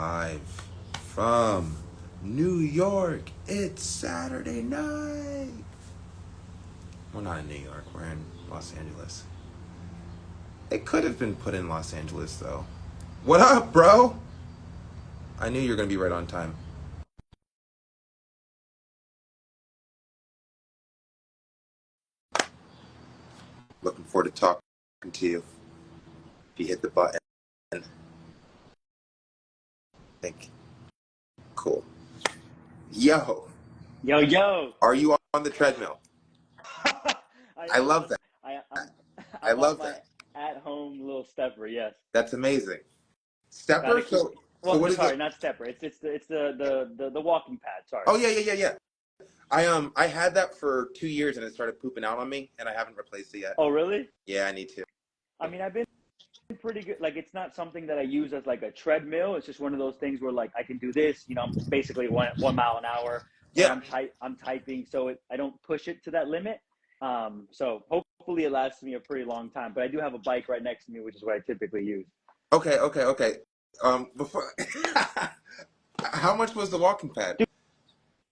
live from New York. It's Saturday night. We're not in New York. We're in Los Angeles. It could have been put in Los Angeles, though. What up, bro? I knew you were going to be right on time. Looking forward to talking to you. If you hit the button, think. Cool. Yo. Yo. Are you on the treadmill? I love that. I I'm on love my that. at-home little stepper. Yes. That's amazing. Trying to Stepper? keep. So what is Sorry, it? not stepper. It's the walking pad. Sorry. Oh, yeah. I had that for 2 years and it started pooping out on me and I haven't replaced it yet. Oh, really? Yeah, I need to. I mean, I've been pretty good. Like, it's not something that I use as like a treadmill. It's just one of those things where like I can do this. I'm basically 1 mile an hour when Yeah. I'm typing, so I don't push it to that limit. So hopefully it lasts me a pretty long time. But I do have a bike right next to me, which is what I typically use. Okay. Before how much was the walking pad?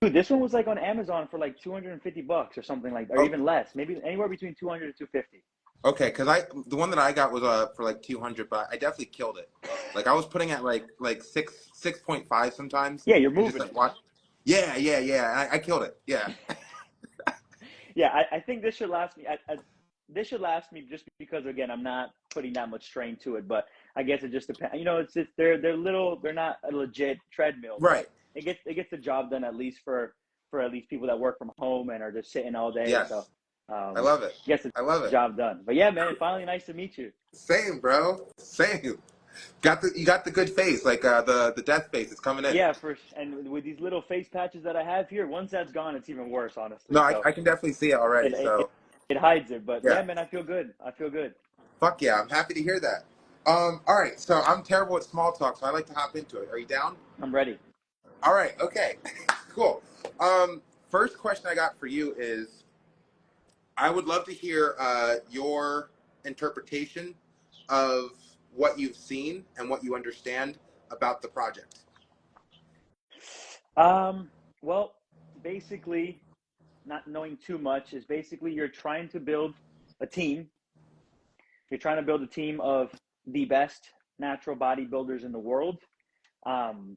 Dude, this one was like on Amazon for like $250 or something like, or Oh, even less, maybe anywhere between 200 to 250. okay, because the one that I got was for like 200, but I definitely killed it. Like I was putting at like 6.5 sometimes, Yeah, you're and just moving like it. watch. Yeah. I killed it. Yeah. Yeah, I think this should last me. This should last me just because again, I'm not putting that much strain to it. But I guess it just depends. They're little. They're not a legit treadmill, but Right. it gets the job done at least for at least people that work from home and are just sitting all day. So Yes. I love it. gets the I love it. job done. But yeah, man, finally nice to meet you. Same, bro. Same. You got the good face, like the death face. It's coming in. Yeah, and with these little face patches that I have here, once that's gone, it's even worse, honestly. No, So I can definitely see it already. it it, So it hides it, but yeah, yeah, man, I feel good. I feel good. fuck yeah, I'm happy to hear that. All right. So I'm terrible at small talk, so I like to hop into it. Are you down? I'm ready. All right. Okay. Cool. First question I got for you is, I would love to hear your interpretation of what you've seen and what you understand about the project. Well, basically, not knowing too much is basically you're trying to build a team. You're trying to build a team of the best natural bodybuilders in the world. Um,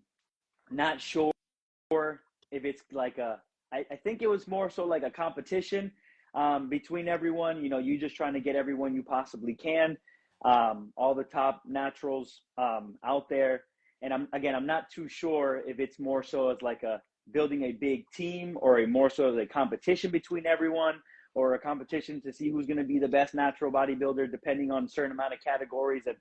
Not sure if it's like I think it was more so like a competition between everyone. You just trying to get everyone you possibly can, all the top naturals out there. And I'm not too sure if it's more so as like a building a big team or a more so as a competition between everyone or a competition to see who's going to be the best natural bodybuilder depending on a certain amount of categories and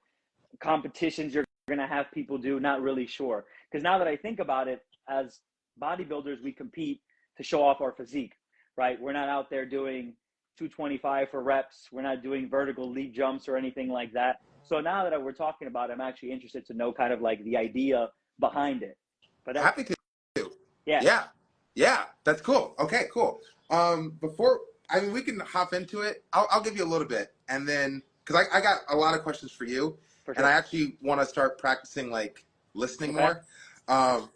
competitions you're going to have people do. Not really sure, because now that I think about it, as bodybuilders we compete to show off our physique, right? We're not out there doing 225 for reps. We're not doing vertical leap jumps or anything like that. So now that we're talking about it, I'm actually interested to know kind of like the idea behind it. But that, Happy to. yeah. Yeah, that's cool. Okay, cool. Before, I mean, we can hop into it. I'll give you a little bit, and then because I got a lot of questions for you, For and I sure. actually want to start practicing like listening Okay. more. Um,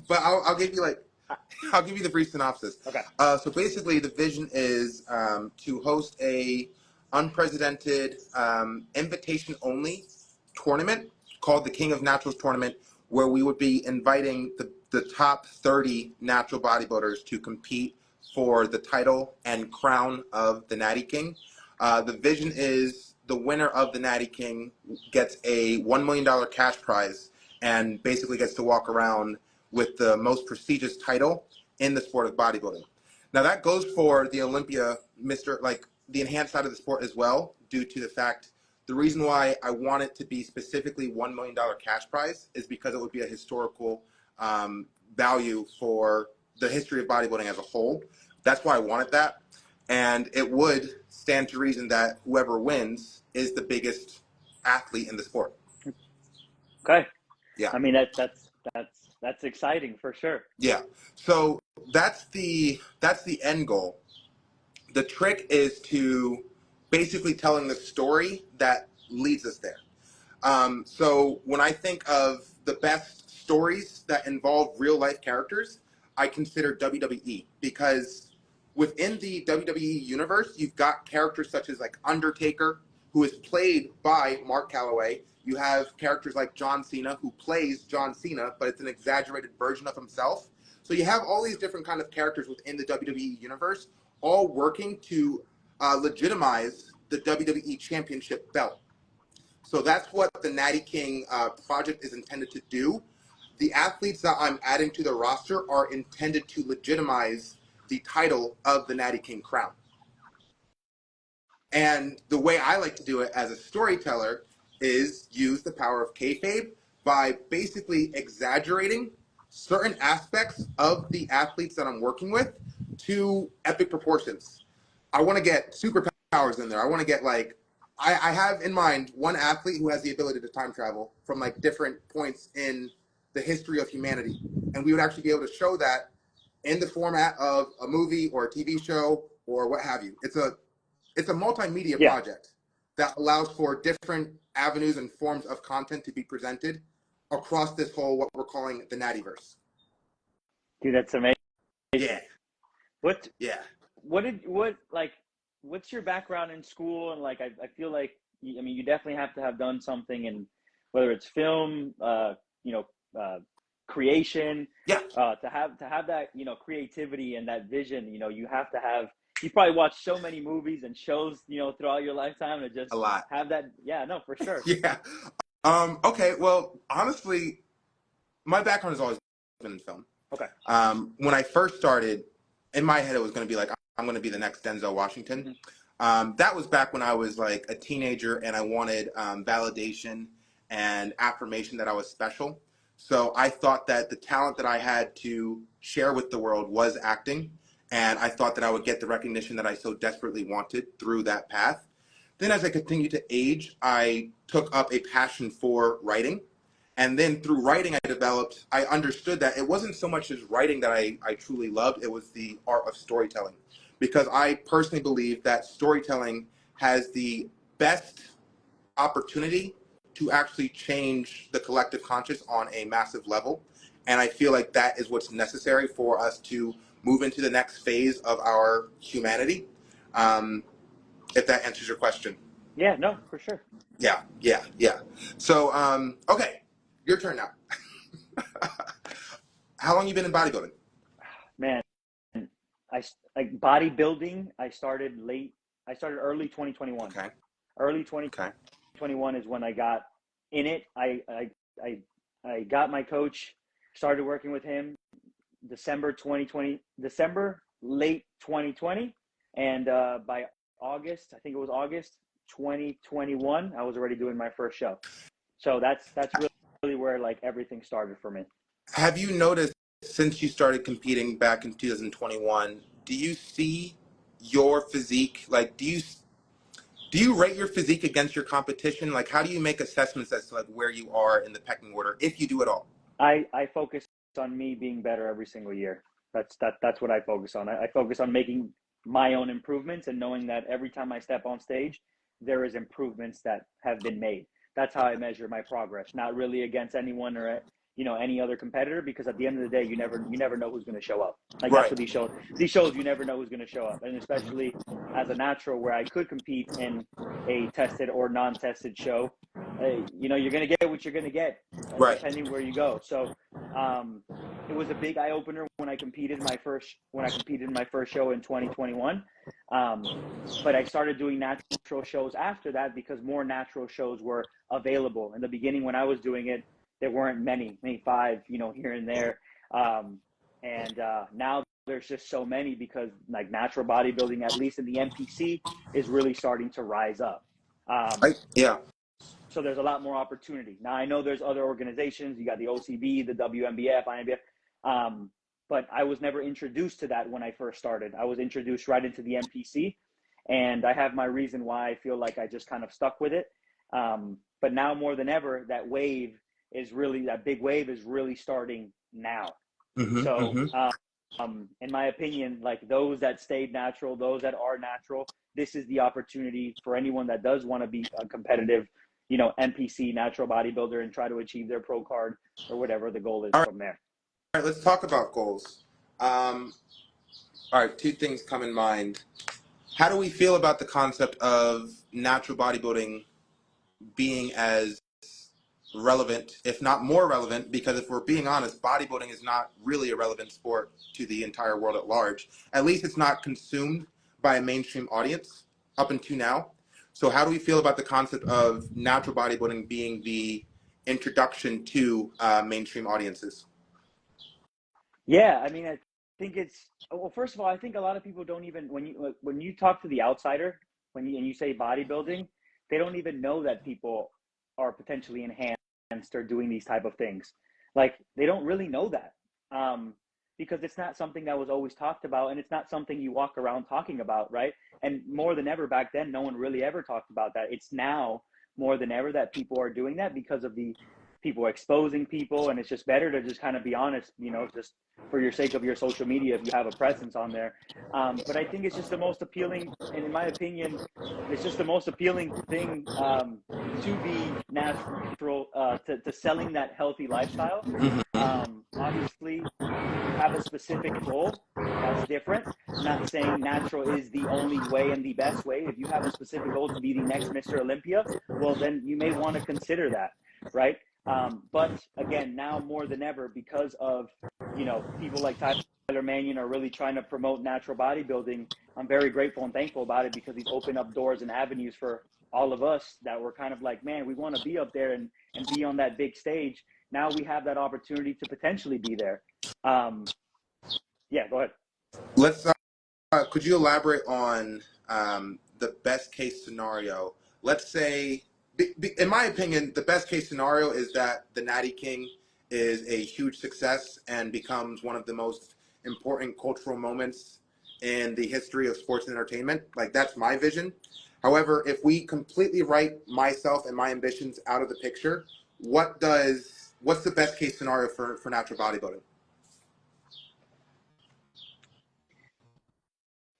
but I'll give you the brief synopsis. Okay. So basically, the vision is to host a unprecedented invitation only tournament called the King of Naturals tournament, where we would be inviting the top 30 natural bodybuilders to compete for the title and crown of the Natty King. The vision is the winner of the Natty King gets a $1 million cash prize and basically gets to walk around with the most prestigious title in the sport of bodybuilding. Now that goes for the Olympia, the enhanced side of the sport as well, due to the fact, the reason why I want it to be specifically $1 million cash prize is because it would be a historical value for the history of bodybuilding as a whole. That's why I wanted that. And it would stand to reason that whoever wins is the biggest athlete in the sport. Okay. Yeah. I mean that's exciting for sure. Yeah. So that's the end goal. The trick is to basically telling the story that leads us there. So when I think of the best stories that involve real life characters, I consider WWE, because within the WWE universe, you've got characters such as like Undertaker, who is played by Mark Calloway. You have characters like John Cena, who plays John Cena, but it's an exaggerated version of himself. So you have all these different kind of characters within the WWE universe, all working to legitimize the WWE Championship belt. So that's what the Natty King project is intended to do. The athletes that I'm adding to the roster are intended to legitimize the title of the Natty King crown. And the way I like to do it as a storyteller is use the power of kayfabe by basically exaggerating certain aspects of the athletes that I'm working with to epic proportions. I want to get superpowers in there. I want to get like, I have in mind one athlete who has the ability to time travel from like different points in the history of humanity. And we would actually be able to show that in the format of a movie or a TV show or what have you. It's a multimedia Yeah, project that allows for different avenues and forms of content to be presented across this whole, what we're calling the Nattyverse. dude, that's amazing. Yeah, What yeah. what's your background in school? And like, I feel like, I mean, you definitely have to have done something in, whether it's film, you know, creation, Yeah, to have that, you know, creativity and that vision. You know, you have to have. You probably watched so many movies and shows, you know, throughout your lifetime to just a lot. have that. Yeah, no, for sure. Yeah. Okay, well, honestly, my background has always been in film. Okay. When I first started, in my head, it was going to be like, I'm going to be the next Denzel Washington. That was back when I was like a teenager and I wanted validation and affirmation that I was special. So I thought that the talent that I had to share with the world was acting. And I thought that I would get the recognition that I so desperately wanted through that path. Then as I continued to age, I took up a passion for writing. And then through writing, I understood that it wasn't so much as writing that I truly loved, it was the art of storytelling. Because I personally believe that storytelling has the best opportunity to actually change the collective conscious on a massive level. And I feel like that is what's necessary for us to move into the next phase of our humanity. If that answers your question. Yeah, no, for sure. Yeah. So, okay, your turn now. How long you been in bodybuilding? Man, I like bodybuilding. I started late. I started early 2021. Okay, Early okay. 2021 is when I got in it. I got my coach, started working with him December 2020, December late 2020, and by August, I think it was August 2021, I was already doing my first show. So that's really where like everything started for me. Have you noticed since you started competing back in 2021, do you see your physique? Like, do you rate your physique against your competition? Like, how do you make assessments as to like where you are in the pecking order, if you do at all? I focus on me being better every single year. That's what I focus on. I focus on making my own improvements and knowing that every time I step on stage, there is improvements that have been made. That's how I measure my progress. Not really against anyone or any other competitor, because at the end of the day, you never know who's going to show up. Like that's Right, what these shows you never know who's going to show up, and especially as a natural where I could compete in a tested or non-tested show, you're going to get what you're going to get, right. depending where you go. So um, it was a big eye opener when I competed in my first show in 2021. But I started doing natural shows after that because more natural shows were available. In the beginning, when I was doing it, there weren't many, maybe five, here and there. And now there's just so many because like natural bodybuilding, at least in the NPC, is really starting to rise up. Yeah. So there's a lot more opportunity. Now I know there's other organizations. You got the OCB, the WMBF, INBF, but I was never introduced to that when I first started. I was introduced right into the NPC, and I have my reason why I feel like I just kind of stuck with it. But now more than ever, that big wave is really starting now. So, in my opinion, like those that stayed natural, those that are natural, this is the opportunity for anyone that does want to be competitive NPC natural bodybuilder and try to achieve their pro card or whatever the goal is All from there. right, let's talk about goals. All right, two things come in mind. How do we feel about the concept of natural bodybuilding being as relevant, if not more relevant, because if we're being honest, bodybuilding is not really a relevant sport to the entire world at large. At least it's not consumed by a mainstream audience up until now. So how do we feel about the concept of natural bodybuilding being the introduction to mainstream audiences? Yeah, I mean, I think it's well. First of all, I think a lot of people don't even when you talk to the outsider and you say bodybuilding, they don't even know that people are potentially enhanced or doing these type of things. Like they don't really know that because it's not something that was always talked about, and it's not something you walk around talking about, right? And more than ever back then, no one really ever talked about that. It's now more than ever that people are doing that because of the people exposing people, and it's just better to just kind of be honest, just for your sake of your social media if you have a presence on there. But I think it's just the most appealing, and in my opinion, it's just the most appealing thing to be natural, to selling that healthy lifestyle. Obviously, if you have a specific goal, that's different. I'm not saying natural is the only way and the best way. If you have a specific goal to be the next Mr. Olympia, well, then you may want to consider that, right? But again, now more than ever, because of people like Tyler Mannion are really trying to promote natural bodybuilding. I'm very grateful and thankful about it because he's opened up doors and avenues for all of us that were kind of like, man, we want to be up there and be on that big stage. Now we have that opportunity to potentially be there. Yeah, go ahead. Let's. Could you elaborate on the best case scenario? Let's say, in my opinion, the best case scenario is that the Natty King is a huge success and becomes one of the most important cultural moments in the history of sports and entertainment. Like, that's my vision. However, if we completely write myself and my ambitions out of the picture, what's the best case scenario for natural bodybuilding?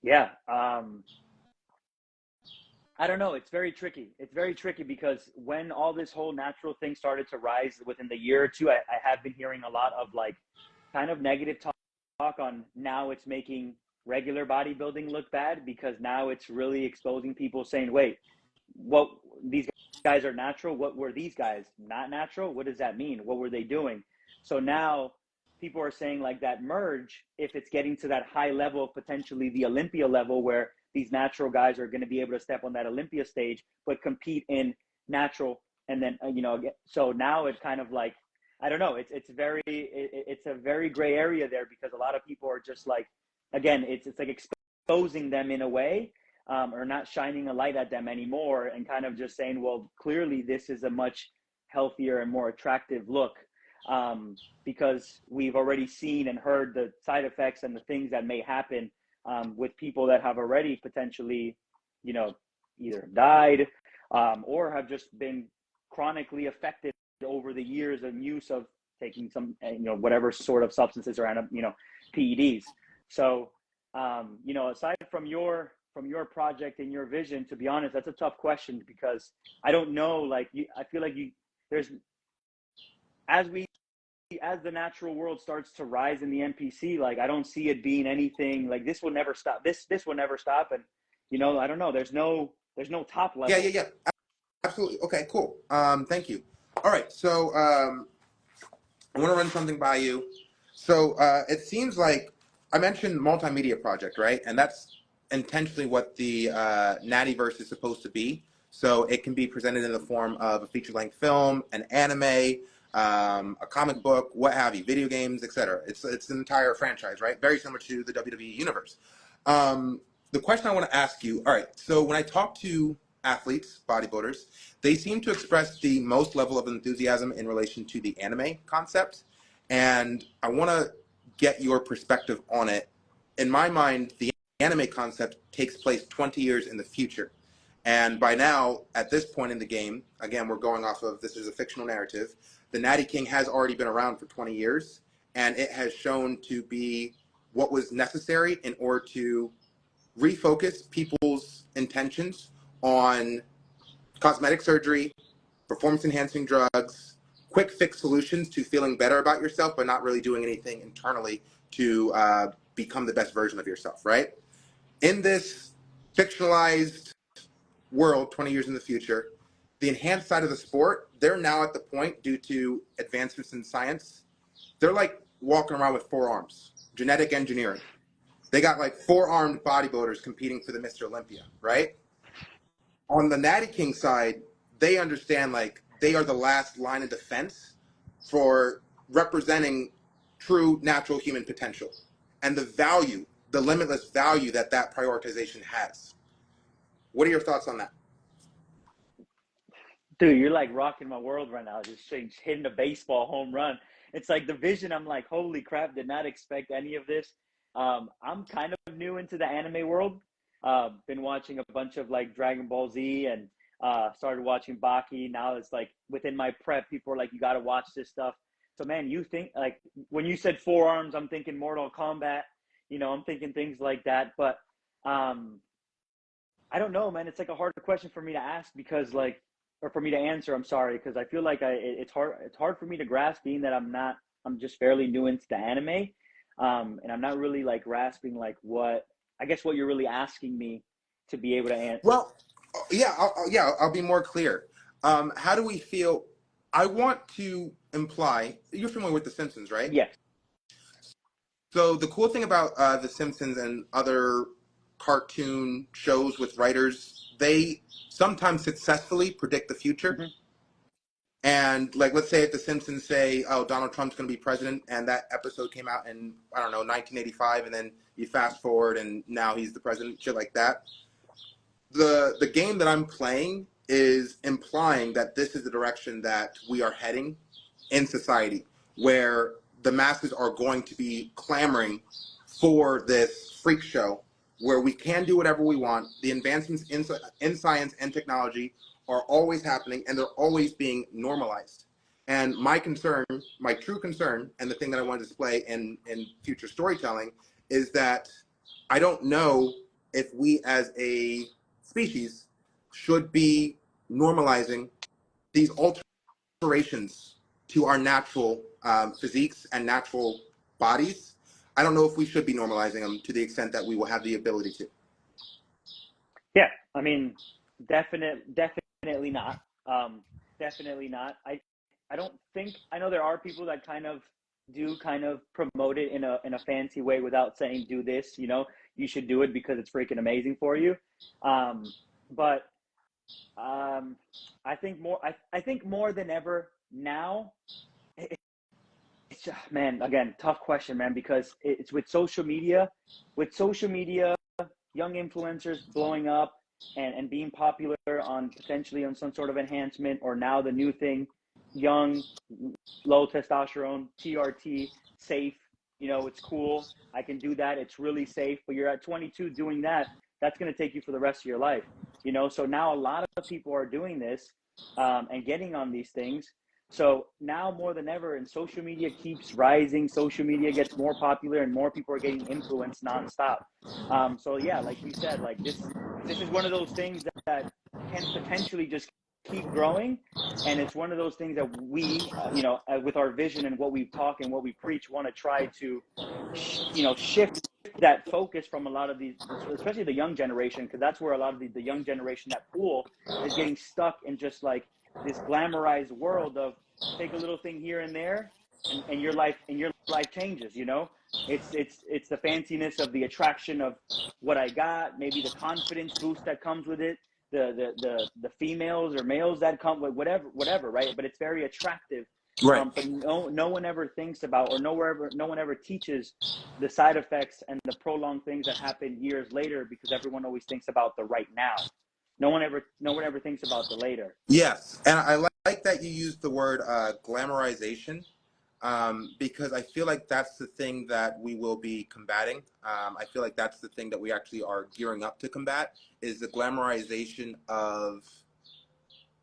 Yeah. I don't know. It's very tricky. It's very tricky because when all this whole natural thing started to rise within the year or two, I have been hearing a lot of like kind of negative talk on now it's making regular bodybuilding look bad because now it's really exposing people saying, wait, what these guys are natural? What were these guys not natural? What does that mean? What were they doing? So now people are saying like that merge, if it's getting to that high level of potentially the Olympia level where these natural guys are going to be able to step on that Olympia stage, but compete in natural. And then, so now it's kind of like, I don't know. It's a very gray area there because a lot of people are just like, again, it's like exposing them in a way, or not shining a light at them anymore and kind of just saying, well, clearly this is a much healthier and more attractive look, because we've already seen and heard the side effects and the things that may happen with people that have already potentially, either died or have just been chronically affected over the years of use of taking some, whatever sort of substances around, PEDs. So, aside from your project and your vision, to be honest, that's a tough question because I don't know. Like, I feel like there's as the natural world starts to rise in the NPC, like I don't see it being anything like this will never stop. This will never stop, and I don't know. There's no top level. Yeah. Absolutely. Okay, cool. Thank you. All right, so I want to run something by you. So it seems like I mentioned multimedia project, right? And that's intentionally what the Nattyverse is supposed to be. So it can be presented in the form of a feature-length film, an anime, a comic book, what have you, video games, etc. It's an entire franchise, right? Very similar to the WWE universe. The question I want to ask you, all right, so when I talk to athletes, bodybuilders, they seem to express the most level of enthusiasm in relation to the anime concept. And I want to get your perspective on it. In my mind, the anime concept takes place 20 years in the future. And by now, at this point in the game, again, we're going off of this is a fictional narrative, the Natty King has already been around for 20 years, and it has shown to be what was necessary in order to refocus people's intentions on cosmetic surgery, performance-enhancing drugs, quick fix solutions to feeling better about yourself, but not really doing anything internally to become the best version of yourself, right? In this fictionalized world 20 years in the future, the enhanced side of the sport, they're now at the point, due to advancements in science, they're like walking around with 4 arms, genetic engineering. They got like 4-armed bodybuilders competing for the Mr. Olympia, right? On the Natty King side, they understand like they are the last line of defense for representing true natural human potential and the value, the limitless value that that prioritization has. What are your thoughts on that? Dude, you're like rocking my world right now. Just hitting a baseball home run. It's like the vision. I'm like, holy crap! Did not expect any of this. I'm kind of new into the anime world. Been watching a bunch of like Dragon Ball Z and started watching Baki. Now it's like within my prep, people are like, you got to watch this stuff. So man, you think like when you said 4 arms, I'm thinking Mortal Kombat. You know, I'm thinking things like that. But I don't know, man. It's like a hard question for me to ask because like, or for me to answer. I'm sorry, because I feel like it's hard. It's hard for me to grasp, being that I'm just fairly new into the anime, and I'm not really like grasping like what I guess what you're really asking me to be able to answer. Well, yeah, I'll be more clear. How do we feel? I want to imply you're familiar with The Simpsons, right? Yes. So the cool thing about The Simpsons and other cartoon shows with writers, they sometimes successfully predict the future. Mm-hmm. And like, let's say if The Simpsons say, "Oh, Donald Trump's going to be president," and that episode came out in, I don't know, 1985, and then you fast forward and now he's the president, shit like that. The game that I'm playing is implying that this is the direction that we are heading in society, where the masses are going to be clamoring for this freak show where we can do whatever we want. The advancements in science and technology are always happening, and they're always being normalized. And my concern, my true concern, and the thing that I want to display in future storytelling is that I don't know if we as a species should be normalizing these alterations to our natural physiques and natural bodies. I don't know if we should be normalizing them to the extent that we will have the ability to. Yeah. I mean, definitely not. Definitely not. I don't think I know there are people that kind of promote it in a fancy way without saying do this. You know, you should do it because it's freaking amazing for you. But I think more. I think more than ever now. It's just, man, again, tough question, man, because it's with social media. With social media, young influencers blowing up and being popular on potentially on some sort of enhancement, or now the new thing, young, low testosterone, TRT, safe. You know, it's cool. I can do that. It's really safe. But you're at 22 doing that. That's going to take you for the rest of your life. You know, so now a lot of people are doing this and getting on these things. So now more than ever, and social media keeps rising. Social media gets more popular, and more people are getting influenced nonstop. So yeah, like you said, like this is one of those things that can potentially just keep growing, and it's one of those things that we, you know, with our vision and what we talk and what we preach, want to try to, you know, shift that focus from a lot of these, especially the young generation, because that's where a lot of the young generation, that pool, is getting stuck in just like this glamorized world of take a little thing here and there, and your life changes. You know, it's the fanciness of the attraction of what I got, maybe the confidence boost that comes with it, the females or males that come with whatever, right? But it's very attractive. Right. But no one ever thinks about, or no one ever teaches the side effects and the prolonged things that happen years later, because everyone always thinks about the right now. No one ever thinks about the later. Yes, and I like that you used the word glamorization, because I feel like that's the thing that we will be combating. I feel like that's the thing that we actually are gearing up to combat, is the glamorization of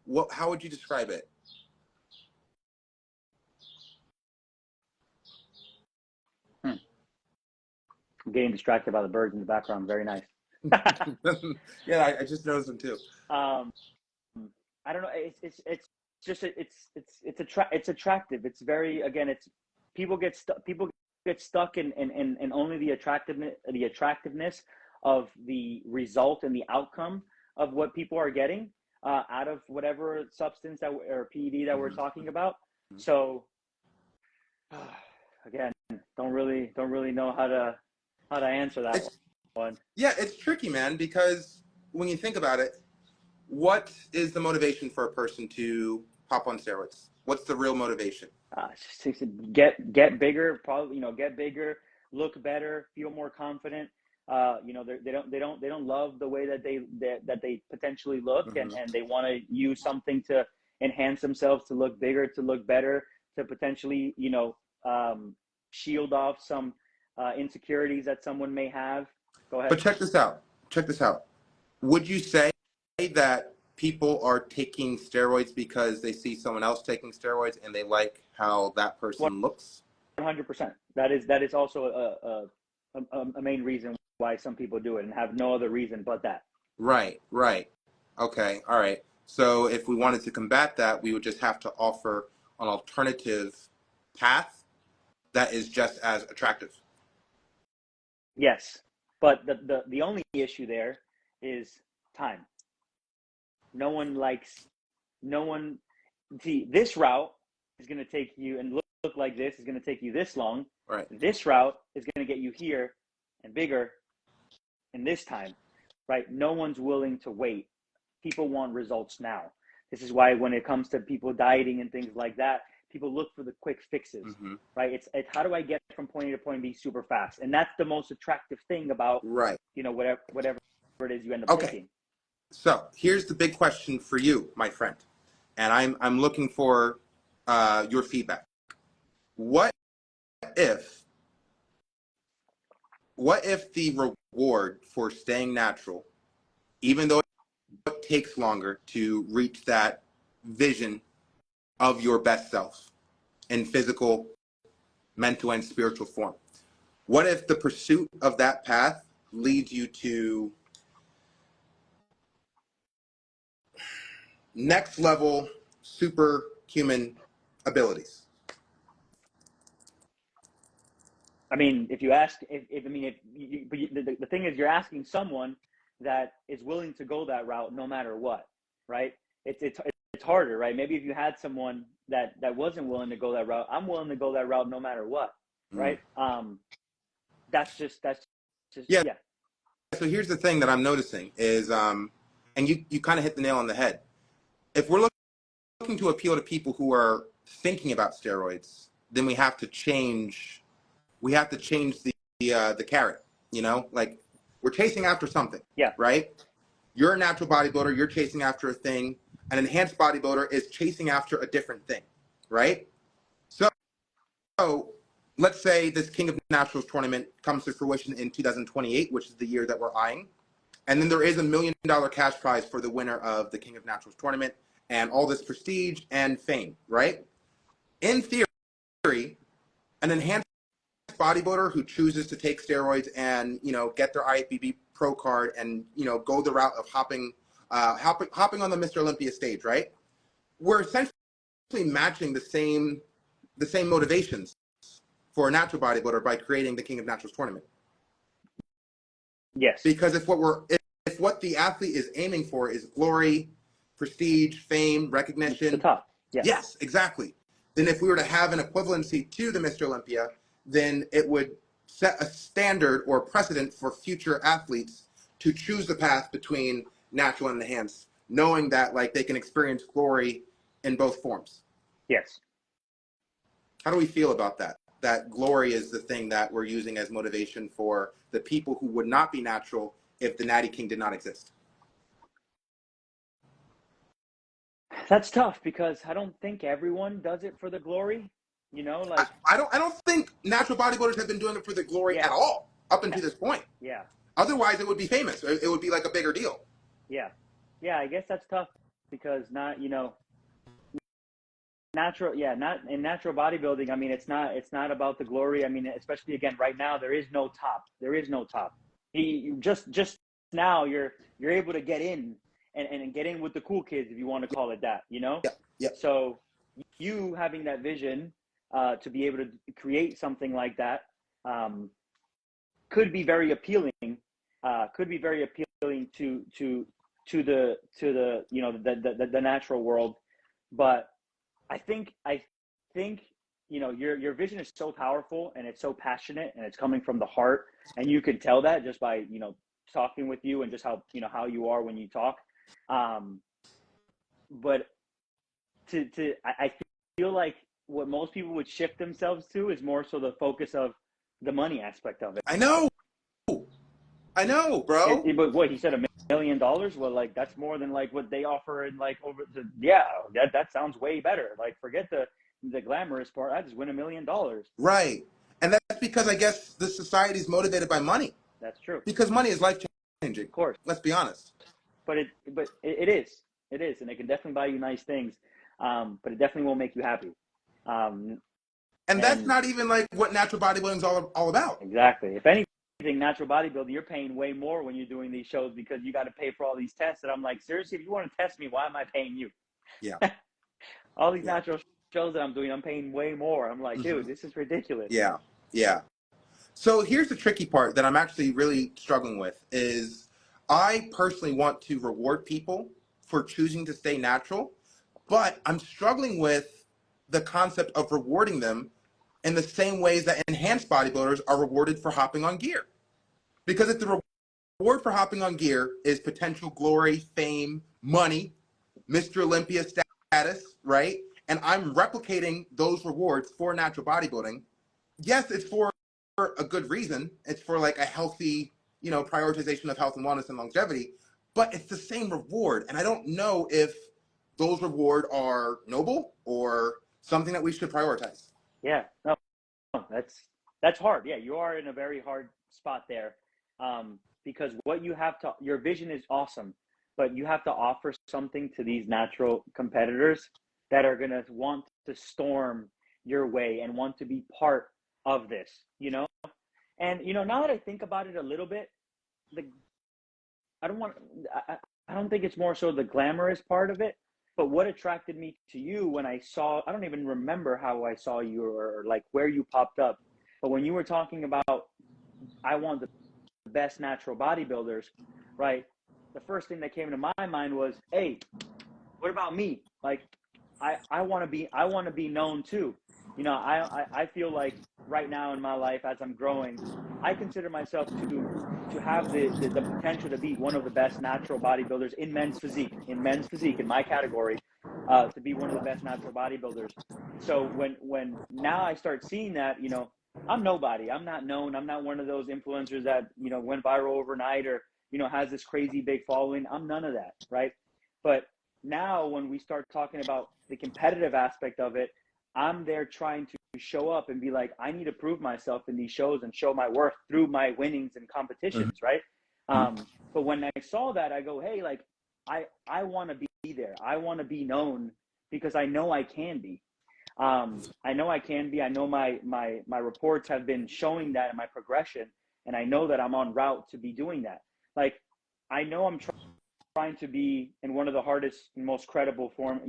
what? How would you describe it? I'm getting distracted by the birds in the background. Very nice. Yeah, I just noticed them too. I don't know. It's just it's attractive. It's very, again, it's people get stuck in only the attractiveness of the result and the outcome of what people are getting out of whatever substance or PED that we're talking about. So again, don't really know how to answer that one. Yeah, it's tricky, man, because when you think about it, what is the motivation for a person to hop on steroids? What's the real motivation? Get bigger, probably, get bigger, look better, feel more confident. They don't love the way that they potentially look, and they want to use something to enhance themselves, to look bigger, to look better, to potentially shield off some insecurities that someone may have. Go ahead. But check this out. Would you say that people are taking steroids because they see someone else taking steroids and they like how that person looks? 100%. That is also a main reason why some people do it, and have no other reason but that. Right. Okay, all right. So if we wanted to combat that, we would just have to offer an alternative path that is just as attractive. Yes, but the only issue there is time. No one see, this route is going to take you, and look like this is going to take you this long. Right. This route is going to get you here and bigger in this time, right? No one's willing to wait. People want results now. This is why when it comes to people dieting and things like that, people look for the quick fixes, right? It's how do I get from point A to point B super fast? And that's the most attractive thing about, right, whatever it is you end up taking. So here's the big question for you, my friend, and I'm looking for your feedback. What if the reward for staying natural, even though it takes longer to reach that vision of your best self in physical, mental, and spiritual form, what if the pursuit of that path leads you to next level superhuman abilities? I mean, if you ask, the thing is, you're asking someone that is willing to go that route no matter what, right? It's harder, right? Maybe if you had someone that wasn't willing to go that route, I'm willing to go that route no matter what, right? That's just yeah. So here's the thing that I'm noticing is, and you kind of hit the nail on the head. If we're looking to appeal to people who are thinking about steroids, then we have to change the carrot, like we're chasing after something, right? You're a natural bodybuilder, you're chasing after a thing. An enhanced bodybuilder is chasing after a different thing, right? So let's say this King of Naturals tournament comes to fruition in 2028, which is the year that we're eyeing. And then there is $1 million cash prize for the winner of the King of Naturals tournament and all this prestige and fame, right? In theory, an enhanced bodybuilder who chooses to take steroids and get their IFBB pro card and go the route of hopping on the Mr. Olympia stage, right? We're essentially matching the same motivations for a natural bodybuilder by creating the King of Naturals tournament. Yes. Because if what the athlete is aiming for is glory, prestige, fame, recognition, the top. Yes, exactly. Then if we were to have an equivalency to the Mr. Olympia, then it would set a standard or precedent for future athletes to choose the path between natural and enhanced, knowing that they can experience glory in both forms. Yes. How do we feel about that? That glory is the thing that we're using as motivation for the people who would not be natural if the Natty King did not exist. That's tough because I don't think everyone does it for the glory. I don't think natural bodybuilders have been doing it for the glory at all up until this point. Yeah. Otherwise, it would be famous. It would be like a bigger deal. Yeah. I guess that's tough because natural bodybuilding. I mean, it's not about the glory. I mean, especially again right now, there is no top. You just now you're able to get in and get in with the cool kids, if you want to call it that. Yeah. Yep. So you having that vision to be able to create something like that could be very appealing. Could be very appealing to the you know the natural world, but I think you know your vision is so powerful and it's so passionate and it's coming from the heart, and you can tell that just by talking with you and just how you are when you talk. But I feel like what most people would shift themselves to is more so the focus of the money aspect of it. I know, bro. But what he said, $1 million? Well, like that's more than like what they offer in like over the yeah. That sounds way better. Like forget the glamorous part. I just win $1 million. Right. And that's because I guess the society is motivated by money. That's true, Because money is life changing. of course. Let's be honest. But it is, and it can definitely buy you nice things. But it definitely won't make you happy. And that's And not even like what natural bodybuilding is all about. exactly. If anything, natural bodybuilding, you're paying way more when you're doing these shows because you got to pay for all these tests. And I'm like, seriously, if you want to test me, why am I paying you? Yeah. All these Yeah. natural shows that I'm doing, I'm paying way more. I'm like, dude, this is ridiculous. Yeah. Yeah. So here's the tricky part that I'm actually really struggling with is I personally want to reward people for choosing to stay natural, but I'm struggling with the concept of rewarding them in the same ways that enhanced bodybuilders are rewarded for hopping on gear. Because if the reward for hopping on gear is potential glory, fame, money, Mr. Olympia status, right? And I'm replicating those rewards for natural bodybuilding. Yes, it's for a good reason. It's for like a healthy, prioritization of health and wellness and longevity, but it's the same reward. And I don't know if those rewards are noble or something that we should prioritize. Yeah, no, that's hard. Yeah, you are in a very hard spot there, because your vision is awesome, but you have to offer something to these natural competitors that are gonna want to storm your way and want to be part of this. And now that I think about it a little bit, the I don't want I don't think it's more so the glamorous part of it, but what attracted me to you when I don't even remember how I saw you or like where you popped up, but when you were talking about I want the best natural bodybuilders, right? The first thing that came to my mind was, hey, what about me? Like, I want to be known too. I feel like right now in my life as I'm growing, I consider myself to have the potential to be one of the best natural bodybuilders in men's physique in my category, to be one of the best natural bodybuilders. So when now I start seeing that, I'm nobody. I'm not known. I'm not one of those influencers that went viral overnight or has this crazy big following. I'm none of that, right? But now when we start talking about the competitive aspect of it, I'm there trying to show up and be like, I need to prove myself in these shows and show my worth through my winnings and competitions, right? But when I saw that, I go, hey, like I want to be there. I want to be known because I know I can be. I know I can be. I know my reports have been showing that in my progression, and I know that I'm on route to be doing that. Like I know I'm trying to be in one of the hardest and most credible forms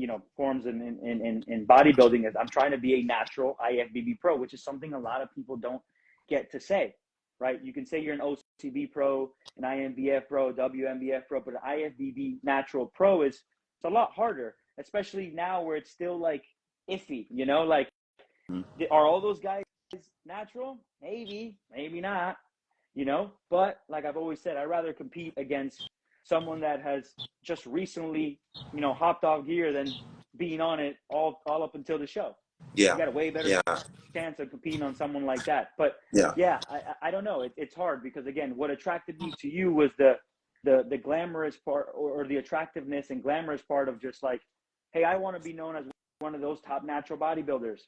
in bodybuilding is I'm trying to be a natural IFBB pro, which is something a lot of people don't get to say, right? You can say you're an OCB pro, an IMBF pro, WMBF pro, but an IFBB natural pro it's a lot harder, especially now where it's still like iffy, like are all those guys natural? Maybe not, but like I've always said, I'd rather compete against someone that has just recently, hopped off gear than being on it all up until the show. Yeah. You got a way better Yeah. chance of competing on someone like that. But Yeah. I don't know. It's hard because again, what attracted me to you was the glamorous part or the attractiveness and glamorous part of just like, hey, I want to be known as one of those top natural bodybuilders.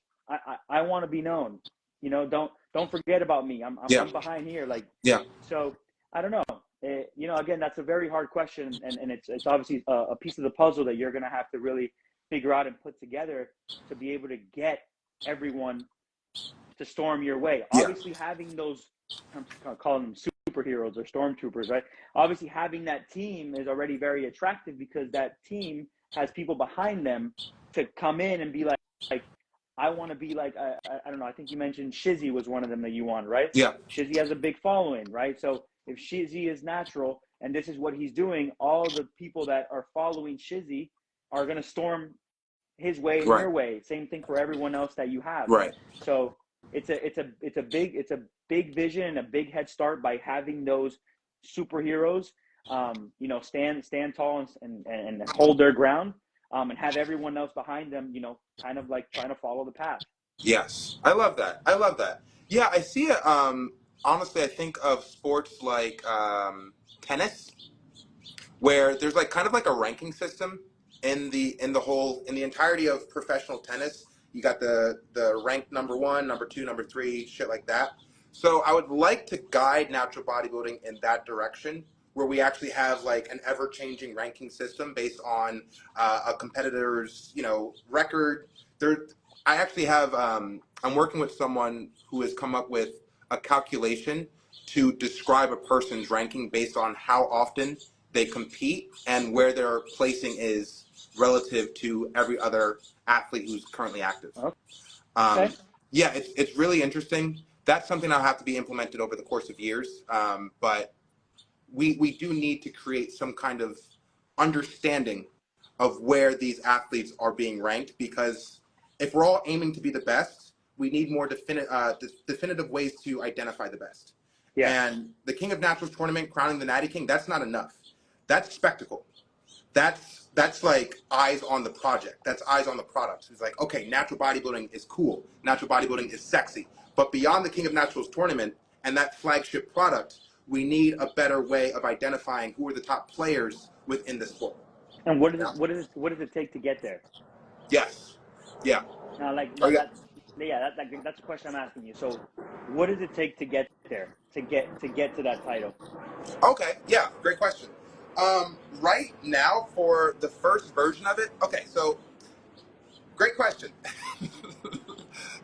I want to be known. Don't forget about me. I'm behind here. Like, Yeah. so I don't know. Again, that's a very hard question, and it's obviously a piece of the puzzle that you're going to have to really figure out and put together to be able to get everyone to storm your way. Yeah. Obviously, having those, I'm calling them superheroes or stormtroopers, right? Obviously, having that team is already very attractive because that team has people behind them to come in and be like I want to be like I don't know. I think you mentioned Shizzy was one of them that you want, right? Yeah. Shizzy has a big following, right? So if Shizzy is natural and this is what he's doing, all the people that are following Shizzy are going to storm his way and Right. your way. Same thing for everyone else that you have. Right. So it's a big vision and a big head start by having those superheroes, you know, stand tall and hold their ground, and have everyone else behind them, you know, kind of like trying to follow the path. Yes. I love that. I love that. Yeah, I see it. Honestly, I think of sports like tennis, where there's like kind of like a ranking system in the entirety of professional tennis. You got the ranked number one, number two, number three, shit like that. So I would like to guide natural bodybuilding in that direction, where we actually have like an ever changing ranking system based on a competitor's record. There, I actually have. I'm working with someone who has come up with a calculation to describe a person's ranking based on how often they compete and where their placing is relative to every other athlete who's currently active. Okay. Yeah, it's really interesting. That's something that'll have to be implemented over the course of years. But we do need to create some kind of understanding of where these athletes are being ranked, because if we're all aiming to be the best, we need more definitive ways to identify the best. Yeah. And the King of Naturals tournament, crowning the Natty King, that's not enough. That's spectacle. That's like eyes on the project. That's eyes on the product. It's like, okay, natural bodybuilding is cool. Natural bodybuilding is sexy. But beyond the King of Naturals tournament and that flagship product, we need a better way of identifying who are the top players within the sport. And what Yeah. what does it take to get there? Yes. Yeah. Like Oh, yeah. that's the question I'm asking you. So, what does it take to get there? To get to that title? Okay. Yeah. Great question. Right now, for the first version of it, okay. So, great question.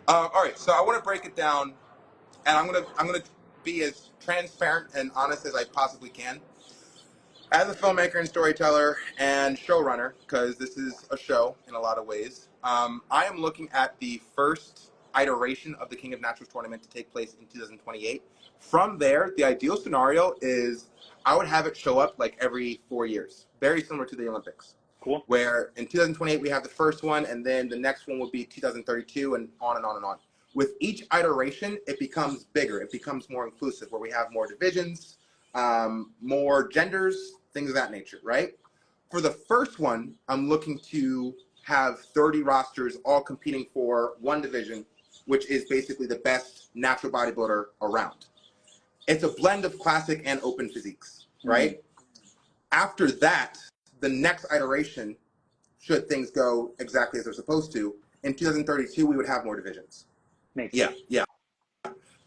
All right. So I want to break it down, and I'm gonna be as transparent and honest as I possibly can. As a filmmaker and storyteller and showrunner, because this is a show in a lot of ways, I am looking at the first iteration of the King of Naturals tournament to take place in 2028. From there, the ideal scenario is I would have it show up like every 4 years, very similar to the Olympics. Cool. Where in 2028 we have the first one, and then the next one will be 2032, and on and on and on. With each iteration, it becomes bigger. It becomes more inclusive, where we have more divisions, more genders, things of that nature, right? For the first one, I'm looking to have 30 rosters all competing for one division, which is basically the best natural bodybuilder around. It's a blend of classic and open physiques, right? After that, the next iteration, should things go exactly as they're supposed to, in 2032, we would have more divisions. Makes Yeah, sense. yeah.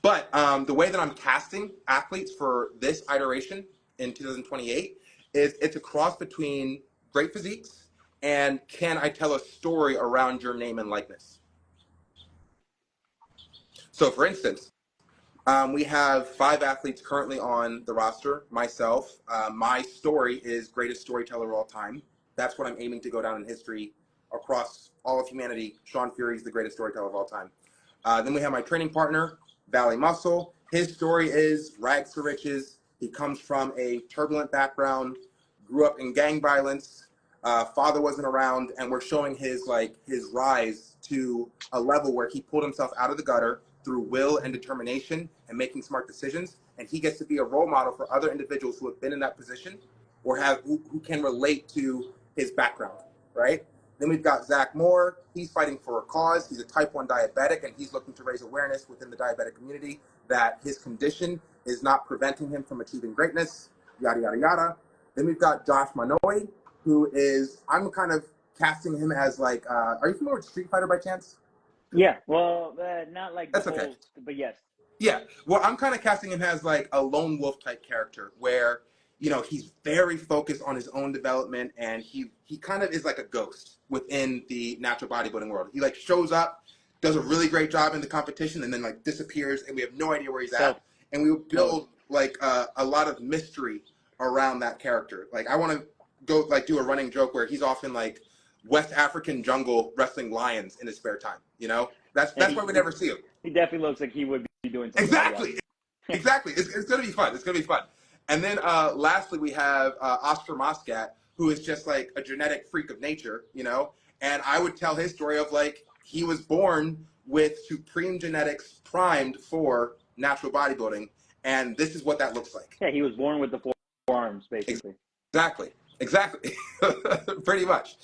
But the way that I'm casting athletes for this iteration in 2028 is it's a cross between great physiques and can I tell a story around your name and likeness. So, for instance, we have 5 athletes currently on the roster. Myself, my story is greatest storyteller of all time. That's what I'm aiming to go down in history across all of humanity. Shaun Fury is the greatest storyteller of all time. Then we have my training partner, Valley Muscle. His story is rags to riches. He comes from a turbulent background, grew up in gang violence. Father wasn't around, and we're showing his rise to a level where he pulled himself out of the gutter through will and determination and making smart decisions. And he gets to be a role model for other individuals who have been in that position or who can relate to his background, right? Then we've got Zach Moore. He's fighting for a cause. He's a type 1 diabetic, and he's looking to raise awareness within the diabetic community that his condition is not preventing him from achieving greatness, yada, yada, yada. Then we've got Josh Manoy, who is, I'm kind of casting him as like, are you familiar with Street Fighter by chance? Yeah. Well, not like the That's okay. whole, but yes. Yeah, well, I'm kind of casting him as like a lone wolf type character where, he's very focused on his own development, and he kind of is like a ghost within the natural bodybuilding world. He like shows up, does a really great job in the competition, and then like disappears, and we have no idea where he's at. And we build like a lot of mystery around that character. Like I want to go like do a running joke where he's often like West African jungle wrestling lions in his spare time. You know, that's why we never see him. He definitely looks like he would be doing something Exactly. like that. Exactly. It's going to be fun. It's going to be fun. And then lastly, we have Oscar Moscat, who is just like a genetic freak of nature, you know. And I would tell his story of like he was born with supreme genetics primed for natural bodybuilding. And this is what that looks like. Yeah, he was born with the four arms, basically. Exactly. Pretty much.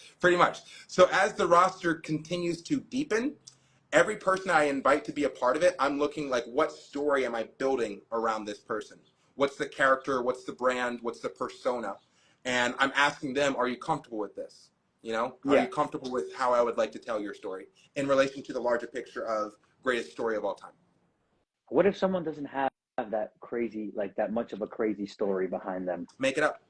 So as the roster continues to deepen, every person I invite to be a part of it, I'm looking like, what story am I building around this person? What's the character? What's the brand? What's the persona? And I'm asking them, are you comfortable with this? You know, are you comfortable with how I would like to tell your story in relation to the larger picture of greatest story of all time? What if someone doesn't have that crazy, like that much of a crazy story behind them? Make it up.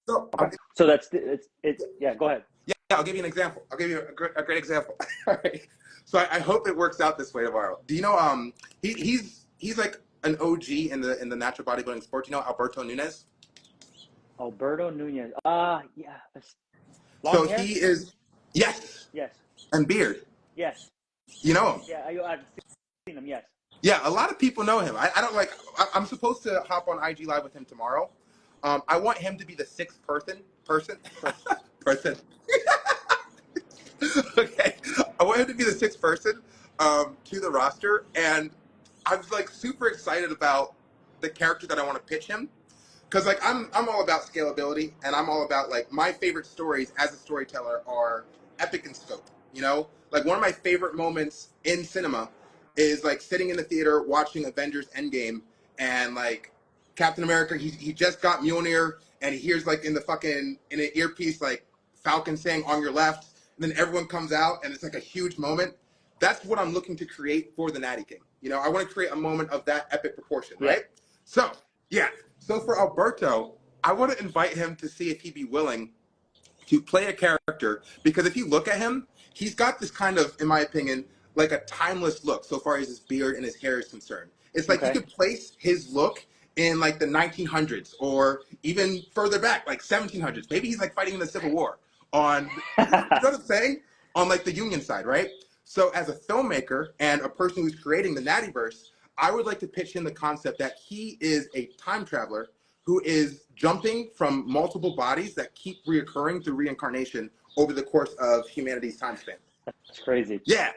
So, okay. So that's it's yeah. Go ahead. Yeah, I'll give you an example. I'll give you a great example. All right. So I hope it works out this way tomorrow. Do you know he's like an OG in the natural bodybuilding sport. Do you know Alberto Nunez? Alberto Nunez. Yeah. So hair? He is yes. And beard. Yes. You know him? Yeah, I've seen him. Yes. Yeah, a lot of people know him. I don't like. I'm supposed to hop on IG Live with him tomorrow. I want him to be the sixth person. Okay, I want him to be the sixth person to the roster, and I was like super excited about the character that I want to pitch him, because like I'm all about scalability, and I'm all about like my favorite stories as a storyteller are epic in scope. You know, like one of my favorite moments in cinema is like sitting in the theater watching Avengers Endgame, and like Captain America, he just got Mjolnir, and he hears like in an earpiece like Falcon saying on your left. And then everyone comes out, and it's like a huge moment. That's what I'm looking to create for the Natty King. You know, I want to create a moment of that epic proportion, right? So, yeah. So for Alberto, I want to invite him to see if he'd be willing to play a character, because if you look at him, he's got this kind of, in my opinion, like a timeless look so far as his beard and his hair is concerned. It's like you could place his look in like the 1900s or even further back, like 1700s. Maybe he's like fighting in the Civil War. On, you know what I'm saying? On like the Union side, right? So as a filmmaker and a person who's creating the Nattyverse, I would like to pitch him the concept that he is a time traveler who is jumping from multiple bodies that keep reoccurring through reincarnation over the course of humanity's time span. That's crazy. Yeah.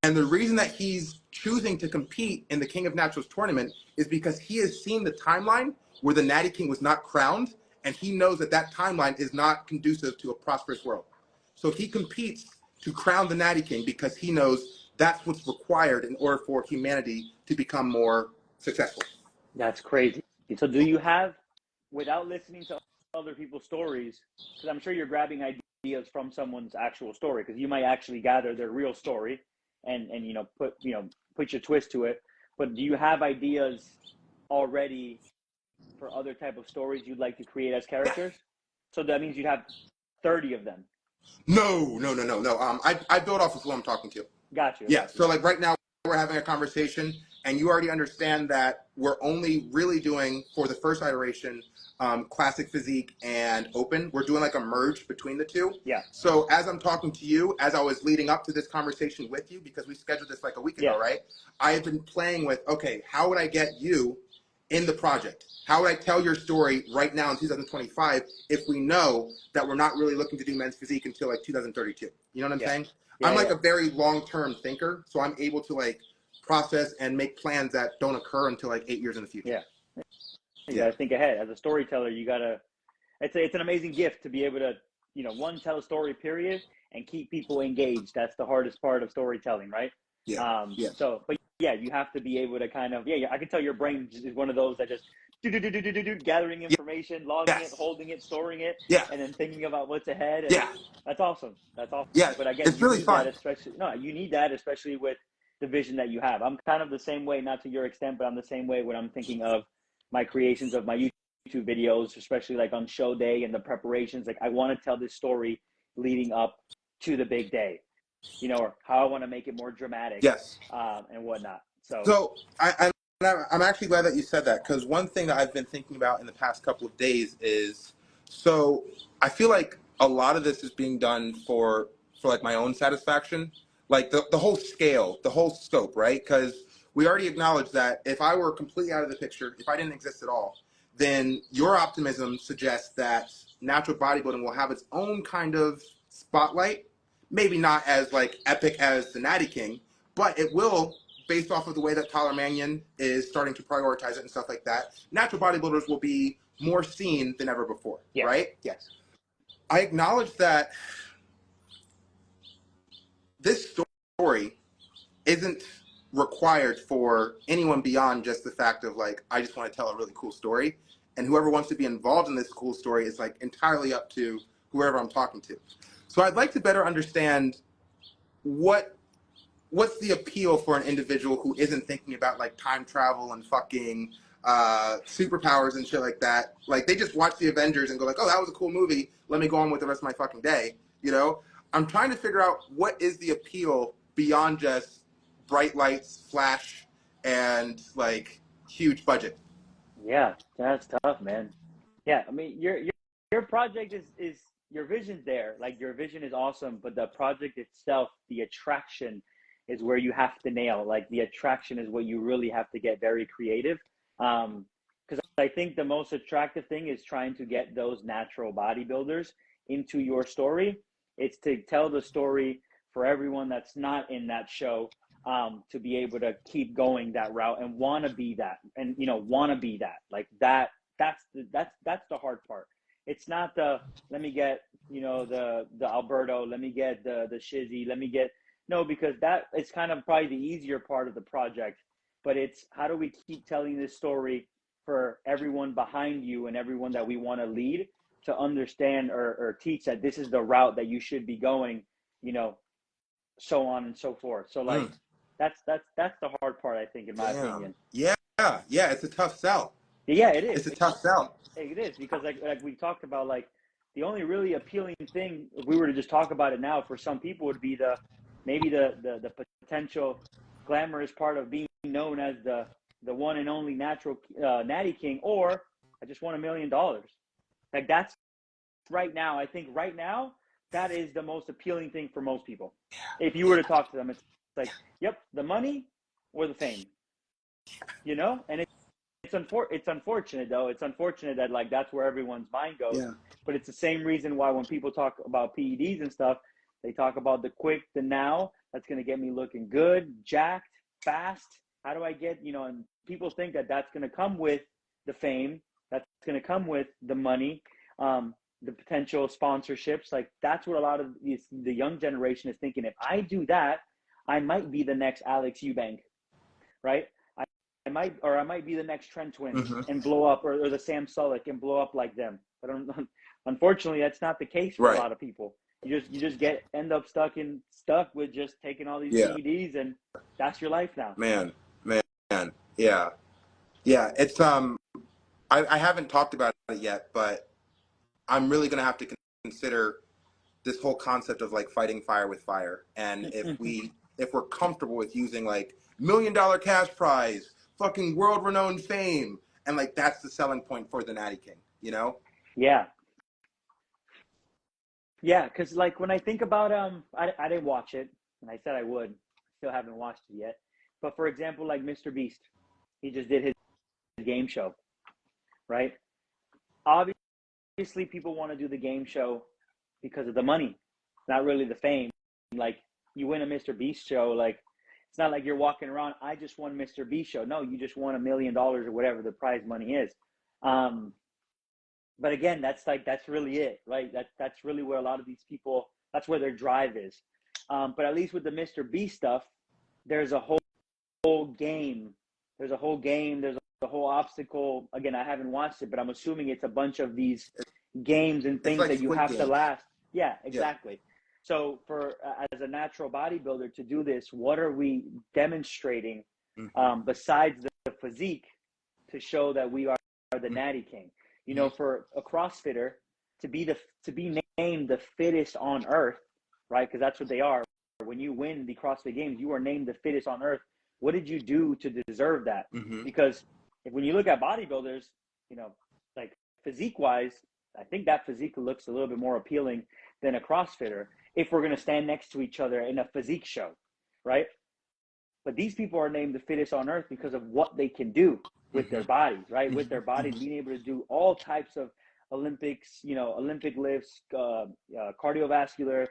And the reason that he's choosing to compete in the King of Naturals tournament is because he has seen the timeline where the Natty King was not crowned, and he knows that that timeline is not conducive to a prosperous world. So he competes to crown the Natty King because he knows that's what's required in order for humanity to become more successful. That's crazy. So do you have, without listening to other people's stories, because I'm sure you're grabbing ideas from someone's actual story, because you might actually gather their real story and put your twist to it. But do you have ideas already for other type of stories you'd like to create as characters? So that means you'd have 30 of them. No. I build off of who I'm talking to. Got you. Yeah. So like right now we're having a conversation, and you already understand that we're only really doing, for the first iteration, classic physique and open. We're doing like a merge between the two. Yeah. So as I'm talking to you, as I was leading up to this conversation with you, because we scheduled this like a week ago, right? I have been playing with, okay, how would I get you in the project? How would I tell your story right now in 2025 if we know that we're not really looking to do men's physique until like 2032? You know what I'm saying? I'm like a very long-term thinker, so I'm able to like process and make plans that don't occur until like 8 years in the future. You gotta think ahead. As a storyteller, you gotta, it's an amazing gift to be able to, one, tell a story, period, and keep people engaged. That's the hardest part of storytelling, right? So, but yeah, you have to be able to kind of, I can tell your brain is one of those that just gathering information, logging it, holding it, storing it, and then thinking about what's ahead. And that's awesome. Yeah, but again, it's really fun. You need that, especially with the vision that you have. I'm kind of the same way, not to your extent, but I'm the same way when I'm thinking of my creations of my YouTube videos, especially like on show day and the preparations. Like I want to tell this story leading up to the big day, or how I want to make it more dramatic, and whatnot. So I'm actually glad that you said that, because one thing that I've been thinking about in the past couple of days is, so I feel like a lot of this is being done for like my own satisfaction, like the whole scale, the whole scope, right? Because we already acknowledged that if I were completely out of the picture, if I didn't exist at all, then your optimism suggests that natural bodybuilding will have its own kind of spotlight, maybe not as like epic as the Natty King, but it will, based off of the way that Tyler Mannion is starting to prioritize it and stuff like that. Natural bodybuilders will be more seen than ever before, Yes. right? Yes. I acknowledge that this story isn't required for anyone beyond just the fact of like, I just want to tell a really cool story. And whoever wants to be involved in this cool story is like entirely up to whoever I'm talking to. So I'd like to better understand what's the appeal for an individual who isn't thinking about like time travel and fucking superpowers and shit like that. Like they just watch the Avengers and go like, oh, that was a cool movie. Let me go on with the rest of my fucking day. You know, I'm trying to figure out what is the appeal beyond just bright lights, flash, and like huge budget. Yeah, that's tough, man. Yeah, I mean, your project is your vision's there. Like your vision is awesome, but the project itself, the attraction is where you have to nail. Like the attraction is what you really have to get very creative. Because I think the most attractive thing is trying to get those natural bodybuilders into your story. It's to tell the story for everyone that's not in that show, to be able to keep going that route and want to be that, and want to be that, like that. That's the hard part. It's not the let me get the Alberto, let me get the Shizzy, let me get no, because that is kind of probably the easier part of the project. But it's how do we keep telling this story for everyone behind you and everyone that we want to lead to understand or teach that this is the route that you should be going, so on and so forth. So like that's the hard part, I think, in my Damn. opinion. Yeah. Yeah. It's a tough sell. Yeah, it is. It's a tough sell. It is because like we talked about, like the only really appealing thing, if we were to just talk about it now, for some people would be the potential glamorous part of being known as the one and only natural Natty King, or I just won $1 million. Like that's right now. I think right now that is the most appealing thing for most people. If you were to talk to them, it's like, yep, the money or the fame, and it's unfortunate though. It's unfortunate that like that's where everyone's mind goes. Yeah. But it's the same reason why when people talk about PEDs and stuff, they talk about the quick, the now. That's going to get me looking good, jacked, fast. How do I get, and people think that that's going to come with the fame. That's going to come with the money, the potential sponsorships. Like that's what a lot of the young generation is thinking. If I do that, I might be the next Alex Eubank, right? I might be the next Trent Twins and blow up, or the Sam Sulek and blow up like them. But unfortunately, that's not the case for a Right. lot of people. You just end up stuck with just taking all these Yeah. PEDs, and that's your life now. Man. Yeah. Yeah. It's I haven't talked about it yet, but I'm really gonna have to consider this whole concept of like fighting fire with fire. And if we're comfortable with using like $1 million cash prize, fucking world renowned fame, and like that's the selling point for the Natty King, Yeah. Yeah, because like when I think about I didn't watch it, and I said I would. Still haven't watched it yet. But for example, like Mr. Beast, he just did his game show, right? Obviously, people want to do the game show because of the money, not really the fame. Like you win a Mr. Beast show, like it's not like you're walking around, I just won Mr. Beast show. No, you just won $1 million or whatever the prize money is. But again, that's really it, right? That's really where a lot of these people, that's where their drive is. But at least with the Mr. Beast stuff, there's a whole game. There's a whole game. There's a whole obstacle. Again, I haven't watched it, but I'm assuming it's a bunch of these games and things like that you Squid have to Game. last. Yeah, exactly. Yeah. So as a natural bodybuilder to do this, what are we demonstrating besides the physique to show that we are the Natty King? For a CrossFitter to be named the fittest on earth, right? Because that's what they are. When you win the CrossFit Games, you are named the fittest on earth. What did you do to deserve that? Because when you look at bodybuilders, like physique wise, I think that physique looks a little bit more appealing than a CrossFitter if we're going to stand next to each other in a physique show, right? But these people are named the fittest on earth because of what they can do with their bodies, right? With their bodies, being able to do all types of Olympics, Olympic lifts, cardiovascular,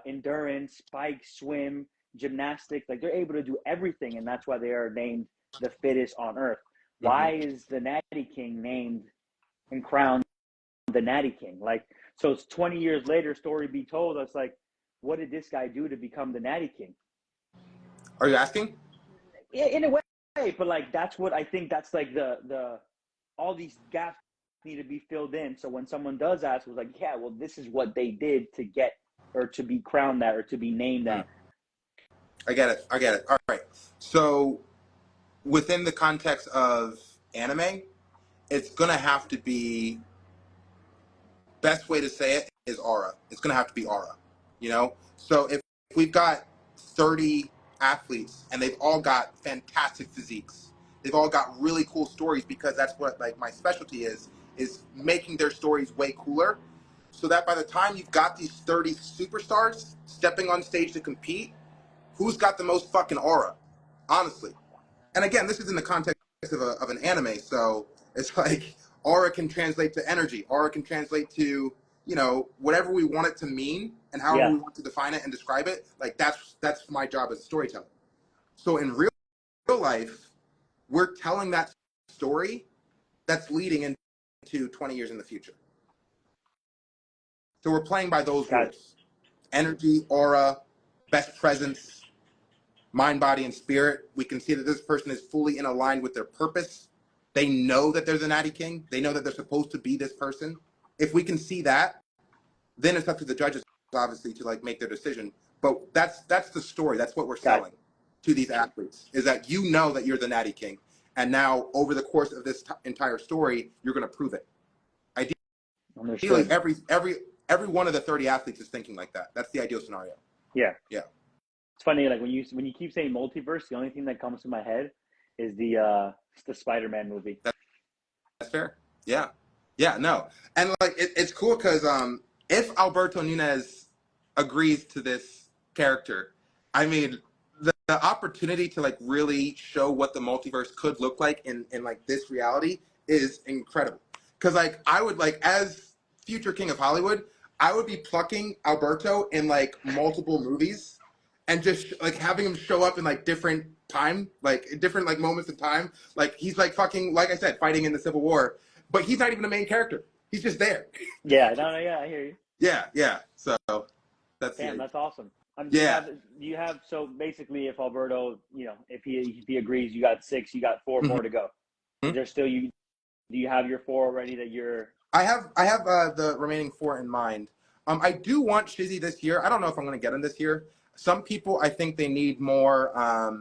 endurance, bike, swim, gymnastics. Like, they're able to do everything, and that's why they are named the fittest on earth. Why is the Natty King named and crowned the Natty King? Like, so it's 20 years later, story be told. It's like, what did this guy do to become the Natty King? Are you asking? Yeah, in a way, but like, that's what I think. That's like the all these gaps need to be filled in. So when someone does ask, it was like, yeah, well, this is what they did to get or to be crowned that or to be named that. I get it. All right. So within the context of anime, it's gonna have to be, best way to say it is aura. It's gonna have to be aura. So if we've got 30 athletes and they've all got fantastic physiques, they've all got really cool stories, because that's what like my specialty is making their stories way cooler, so that by the time you've got these 30 superstars stepping on stage to compete, who's got the most fucking aura, honestly. And again, this is in the context of an anime, so it's like aura can translate to energy. Aura can translate to, whatever we want it to mean and however we want to define it and describe it. Like, that's my job as a storyteller. So in real life, we're telling that story that's leading into 20 years in the future. So we're playing by those rules. Energy, aura, best presence, mind, body, and spirit. We can see that this person is fully in aligned with their purpose. They know that there's a Natty King. They know that they're supposed to be this person. If we can see that, then it's up to the judges, obviously, to like make their decision. But that's the story. That's what we're selling to these athletes, is that you know that you're the Natty King. And now, over the course of this entire story, you're going to prove it. Ideally, every one of the 30 athletes is thinking like that. That's the ideal scenario. Yeah. Yeah. It's funny, like when you keep saying multiverse, the only thing that comes to my head is the Spider-Man movie. That's fair. Yeah. Yeah, no. And like it's cool because if Alberto Nunez agrees to this character, I mean, the opportunity to like really show what the multiverse could look like in like this reality is incredible. Because like I would, like, as future King of Hollywood, I would be plucking Alberto in like multiple movies and just like having him show up in like different time, like different like moments in time. Like he's like fucking, like I said, fighting in the Civil War, but he's not even the main character. He's just there. Yeah, no, I hear you. Yeah. So that's that's awesome. Yeah. Do you have so basically, if Alberto, if he agrees, you got 6, you got 4 more to go. Is there still do you have your 4 already that you're? I have the remaining 4 in mind. I do want Shizzy this year. I don't know if I'm going to get him this year. Some people, I think they need more.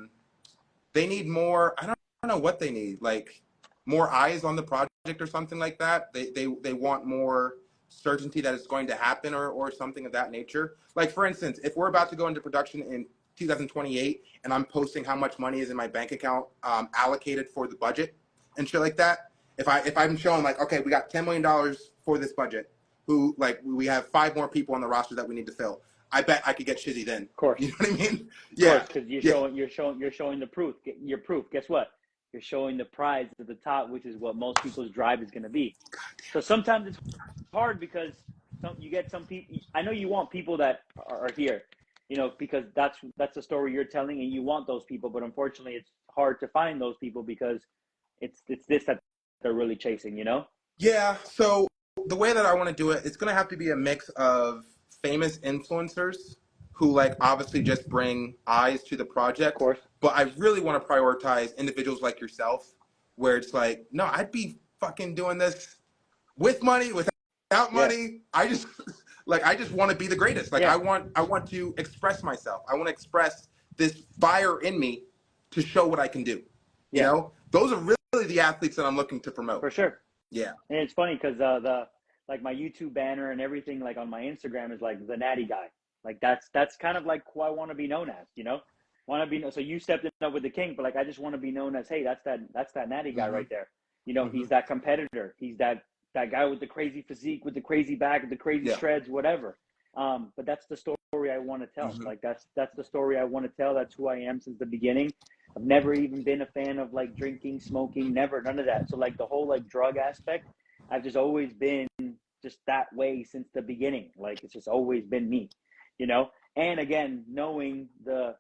They need more. I don't know what they need. Like more eyes on the project or something like that. They want more certainty that it's going to happen or something of that nature. Like, for instance, if we're about to go into production in 2028 and I'm posting how much money is in my bank account allocated for the budget and shit like that, if I'm showing like, okay, we got $10 million for this budget, who like we have 5 more people on the roster that we need to fill, I bet I could get Shizzy then. Of course. You know what I mean? Of course, because you're showing the proof. Your proof. Guess what? You're showing the prize at the top, which is what most people's drive is going to be. So sometimes it's hard because you get some people. I know you want people that are here, because that's the story you're telling, and you want those people. But unfortunately, it's hard to find those people because it's this that they're really chasing. Yeah. So the way that I want to do it, it's going to have to be a mix of famous influencers who like obviously just bring eyes to the project. Of course. But I really want to prioritize individuals like yourself, where it's like, no, I'd be fucking doing this with money, without money. I just want to be the greatest. Like I want to express myself. I want to express this fire in me to show what I can do. You know, those are really the athletes that I'm looking to promote. For sure. Yeah. And it's funny because like my YouTube banner and everything, like on my Instagram, is like the Natty guy. Like that's kind of like who I want to be known as. Want to be so you stepped in up with the King, but like I just want to be known as, hey, that's that Natty guy right there. He's that competitor. He's that that guy with the crazy physique, with the crazy back, with the crazy shreds, whatever. But that's the story I want to tell. Like that's the story I want to tell. That's who I am since the beginning. I've never even been a fan of like drinking, smoking, never, none of that. So like the whole like drug aspect, I've just always been just that way since the beginning. Like it's just always been me, you know? And again, knowing the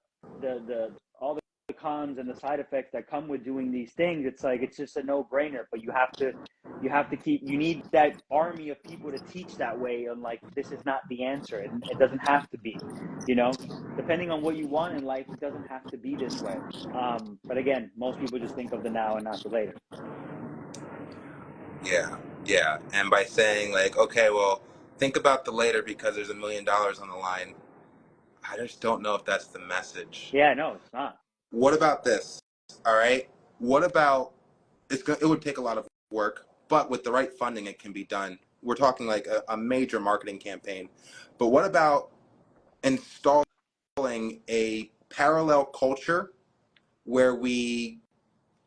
all the cons and the side effects that come with doing these things, it's like it's just a no-brainer. But you have to keep, you need that army of people to teach that way, and like this is not the answer, and it doesn't have to be, you know, depending on what you want in life, it doesn't have to be this way. But again, most people just think of the now and not the later. Yeah. And by saying like, okay, well, think about the later because there's $1 million on the line. I just don't know if that's the message. Yeah, no, it's not. What about this? All right. What about it would take a lot of work, but with the right funding, it can be done. We're talking like a major marketing campaign. But what about installing a parallel culture where we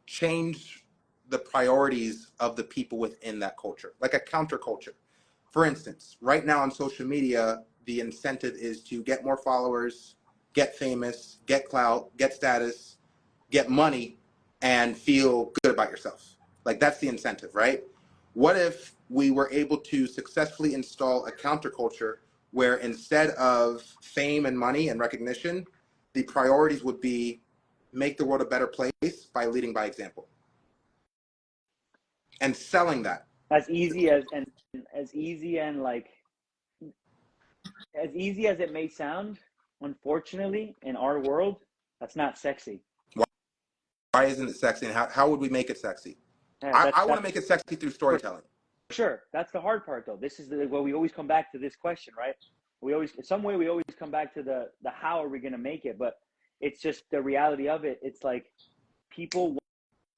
change the priorities of the people within that culture, like a counterculture? For instance, right now on social media, the incentive is to get more followers, get famous, get clout, get status, get money, and feel good about yourself. Like that's the incentive, right? What if we were able to successfully install a counterculture where instead of fame and money and recognition, the priorities would be make the world a better place by leading by example and selling that. As easy as and as easy and like as easy as it may sound, unfortunately, in our world, that's not sexy. Why isn't it sexy, and how would we make it sexy? Yeah, I want to make it sexy through storytelling. For sure. That's the hard part, though. This is what we always come back to this question, right? We always come back to the how are we going to make it, but it's just the reality of it. It's like people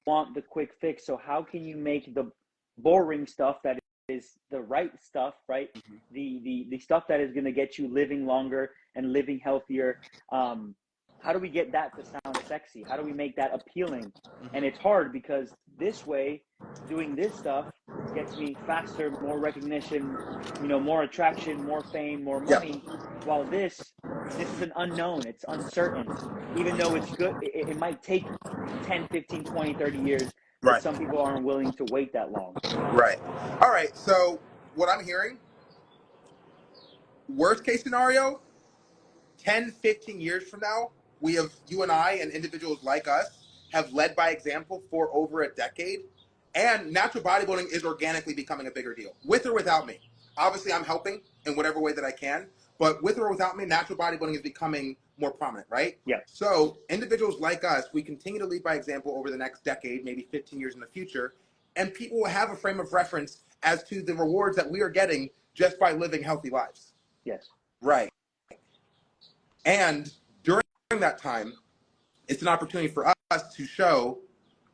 want the quick fix. So how can you make the boring stuff that is the right stuff, right? The stuff that is going to get you living longer and living healthier. How do we get that to sound sexy? How do we make that appealing? And it's hard because this way, doing this stuff gets me faster, more recognition, more attraction, more fame, more money. While this is an unknown. It's uncertain. Even though it's good, it might take 10, 15, 20, 30 years. But Right. some people aren't willing to wait that long. Right. All right. So what I'm hearing, worst case scenario, 10, 15 years from now, you and I and individuals like us have led by example for over a decade, and natural bodybuilding is organically becoming a bigger deal, with or without me. Obviously, I'm helping in whatever way that I can, but with or without me, natural bodybuilding is becoming more prominent, right? Yeah. So individuals like us, we continue to lead by example over the next decade, maybe 15 years in the future, and people will have a frame of reference as to the rewards that we are getting just by living healthy lives. Yes. Right. And during that time, it's an opportunity for us to show,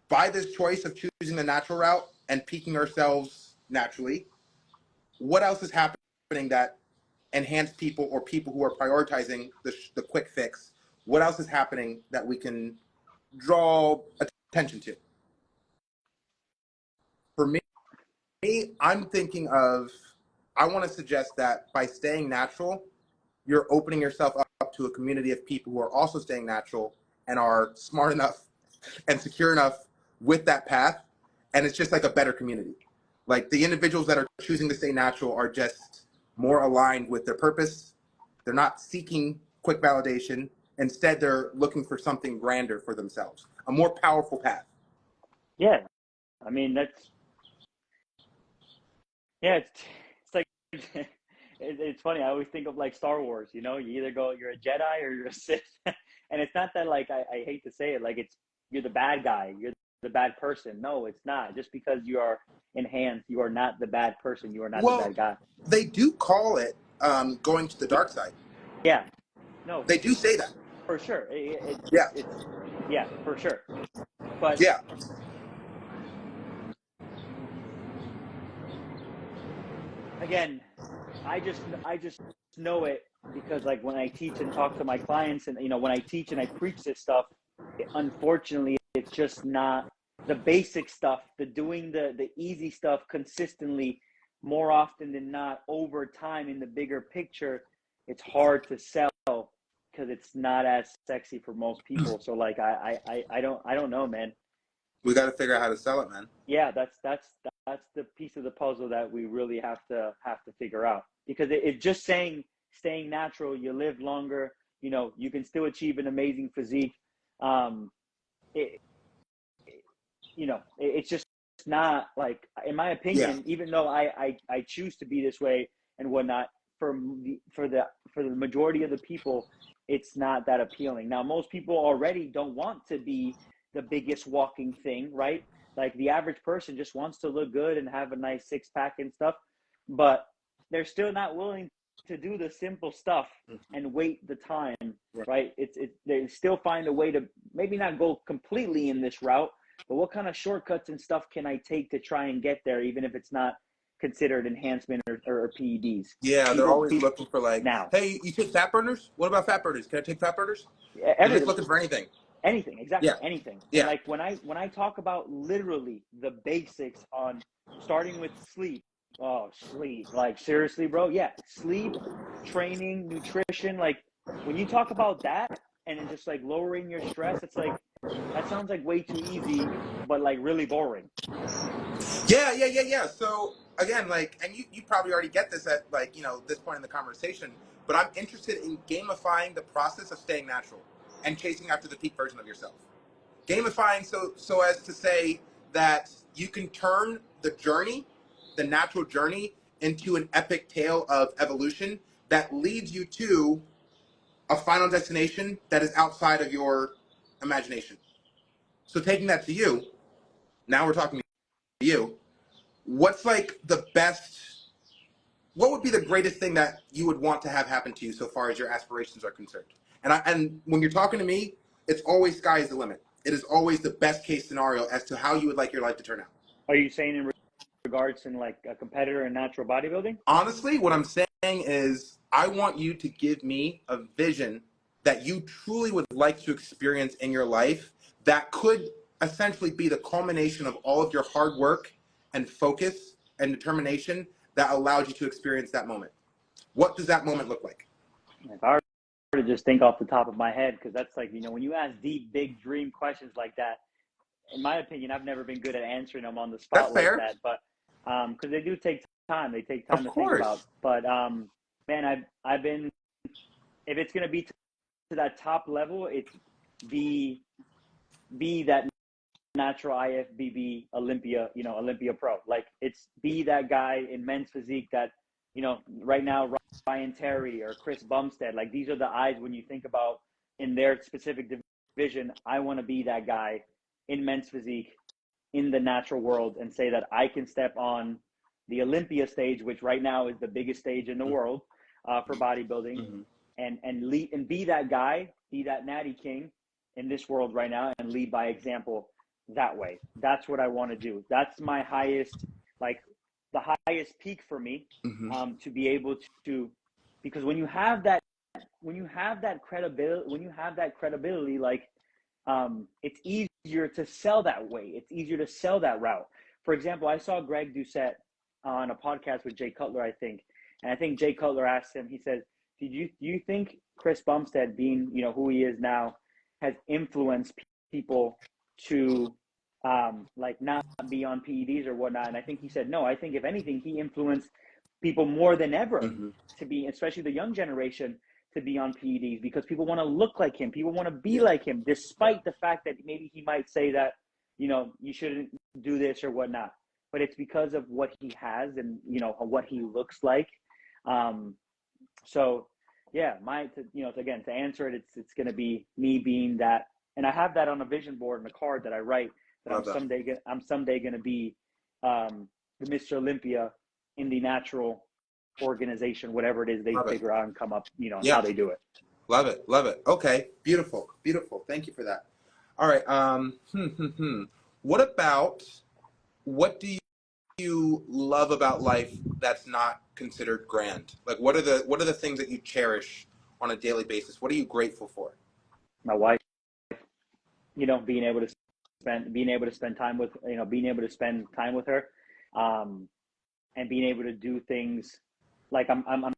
by this choice of choosing the natural route and peaking ourselves naturally, what else is happening that enhance people or people who are prioritizing the quick fix. What else is happening that we can draw attention to? For me, I'm thinking of, I want to suggest that by staying natural, you're opening yourself up to a community of people who are also staying natural and are smart enough and secure enough with that path. And it's just like a better community. Like the individuals that are choosing to stay natural are just more aligned with their purpose. They're not seeking quick validation. Instead, they're looking for something grander for themselves, a more powerful path. Yeah. I mean, it's like, it's funny. I always think of like Star Wars, you either you're a Jedi or you're a Sith. And it's not that like, I hate to say it, like you're the bad guy, you're the bad person. No, it's not. Just because you are enhanced, you are not the bad person. You are not the bad guy. They do call it going to the dark side. Yeah. No. They do say that. For sure. Yeah, for sure. But yeah. Again, I just know it because like when I teach and talk to my clients and when I teach and I preach this stuff, unfortunately it's just not the basic stuff, doing the easy stuff consistently more often than not, over time in the bigger picture, it's hard to sell because it's not as sexy for most people. So like I don't know, man. We got to figure out how to sell it, man. Yeah, that's the piece of the puzzle that we really have to figure out, because it's just saying staying natural, you live longer, you can still achieve an amazing physique. It, it's just not, like, in my Yeah. opinion, even though I choose to be this way and whatnot, for the majority of the people, it's not that appealing. Now, most people already don't want to be the biggest walking thing, right? Like, the average person just wants to look good and have a nice six pack and stuff, but they're still not willing to do the simple stuff and wait the time, right? They still find a way to maybe not go completely in this route, but what kind of shortcuts and stuff can I take to try and get there, even if it's not considered enhancement or PEDs? Yeah, they're always People looking for, like, now, hey, you take fat burners? What about fat burners? Can I take fat burners? They're just everything, looking for anything. exactly, Yeah. anything. And Yeah. like, when I talk about literally the basics on starting with sleep, sleep, like, seriously, bro, yeah, sleep, training, nutrition, like, when you talk about that and then just like lowering your stress, it's like, that sounds like way too easy, but like really boring. Yeah. So again, like, and you probably already get this at, like, this point in the conversation, but I'm interested in gamifying the process of staying natural and chasing after the peak version of yourself. Gamifying so as to say that you can turn the journey, the natural journey, into an epic tale of evolution that leads you to a final destination that is outside of your imagination. So taking that to you, now we're talking to you. What's like the best? What would be the greatest thing that you would want to have happen to you so far as your aspirations are concerned? And when you're talking to me, it's always sky is the limit. It is always the best case scenario as to how you would like your life to turn out. Are you saying in regards to like a competitor in natural bodybuilding? Honestly, what I'm saying is I want you to give me a vision that you truly would like to experience in your life that could essentially be the culmination of all of your hard work and focus and determination that allowed you to experience that moment. What does that moment look like? If I were to just think off the top of my head, because that's like, when you ask deep, big dream questions like that, in my opinion, I've never been good at answering them on the That's spot like fair. that. But because they do take time, Of to think about. course. But man, I've been, if it's gonna be to that top level, it's be that natural IFBB Olympia pro. Like, it's be that guy in men's physique that, right now, Ryan Terry or Chris Bumstead, like, these are the eyes when you think about in their specific division. I want to be that guy in men's physique in the natural world and say that I can step on the Olympia stage, which right now is the biggest stage in the world for bodybuilding, Mm-hmm. and lead and be that guy, be that Natty King in this world right now, and lead by example that way. That's what I want to do. That's my highest, like, the highest peak for me, Mm-hmm. to be able to, because when you have that credibility, like, it's easier to sell that way. It's easier to sell that route. For example, I saw Greg Doucette on a podcast with Jay Cutler, I think, and I think Jay Cutler asked him. He said, do you think Chris Bumstead, being who he is now, has influenced people to like not be on PEDs or whatnot? And I think he said no. I think if anything, he influenced people more than ever Mm-hmm. to be, especially the young generation, to be on PEDs, because people want to look like him. People want to be Yeah. like him, despite the fact that maybe he might say that, you shouldn't do this or whatnot. But it's because of what he has and, what he looks like. So yeah, again, to answer it, it's going to be me being that. And I have that on a vision board and a card that I write, that Love that. I'm someday going to be the Mr. Olympia in the natural organization, whatever it is they Love it. figure out and come up, and Yeah. how they do it. Love it. Love it. Okay. Beautiful. Thank you for that. All right. What do you love about life that's not considered grand? Like, what are the things that you cherish on a daily basis? What are you grateful for? My wife, being able to spend time with, being able to spend time with her. and being able to do things like I'm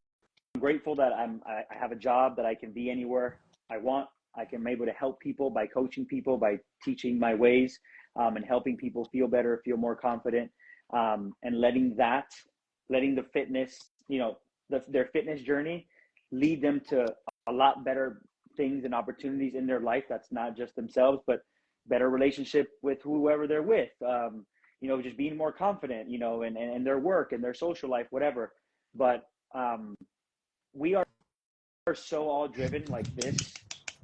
grateful that I have a job that I can be anywhere I want. I can be able to help people by coaching people, by teaching my ways, and helping people feel better, feel more confident, and letting the fitness, their fitness journey lead them to a lot better things and opportunities in their life. That's not just themselves, but better relationship with whoever they're with. Just being more confident, and their work and their social life, whatever. But we are so all driven like this: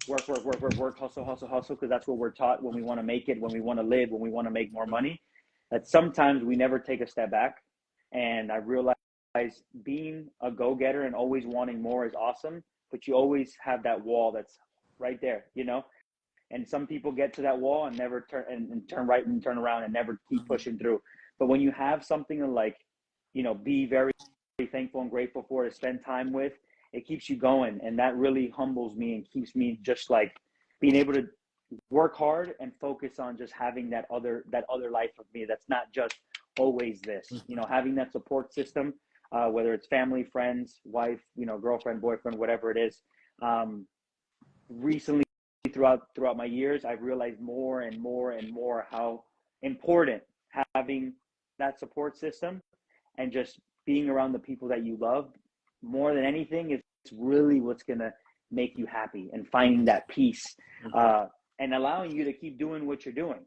work, hustle, because that's what we're taught when we want to make it, when we want to live, when we want to make more money, that sometimes we never take a step back. And I realized being a go-getter and always wanting more is awesome, but you always have that wall that's right there, and some people get to that wall and never turn right and turn around and never keep pushing through. But when you have something to, like, be very thankful and grateful for, to spend time with, it keeps you going. And that really humbles me and keeps me just like being able to work hard and focus on just having that other life of me that's not just always this, having that support system, whether it's family, friends, wife, girlfriend, boyfriend, whatever it is. Recently, throughout my years, I've realized more and more and more how important having that support system and just being around the people that you love more than anything is really what's going to make you happy, and finding that peace, and allowing you to keep doing what you're doing.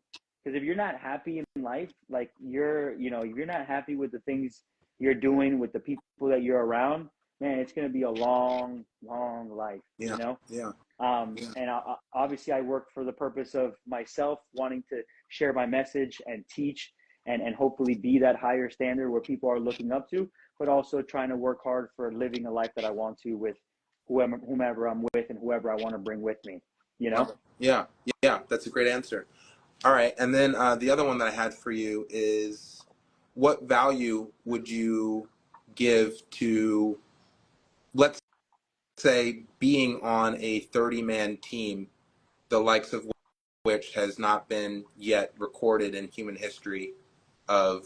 Because if you're not happy in life, like you're not happy with the things you're doing, with the people that you're around, man, it's going to be a long life, Yeah. And obviously I work for the purpose of myself wanting to share my message and teach and hopefully be that higher standard where people are looking up to, but also trying to work hard for living a life that I want to, with whomever I'm with and whoever I want to bring with me, Yeah. That's a great answer. All right. And then the other one that I had for you is, what value would you give to, let's say, being on a 30-man team, the likes of which has not been yet recorded in human history, of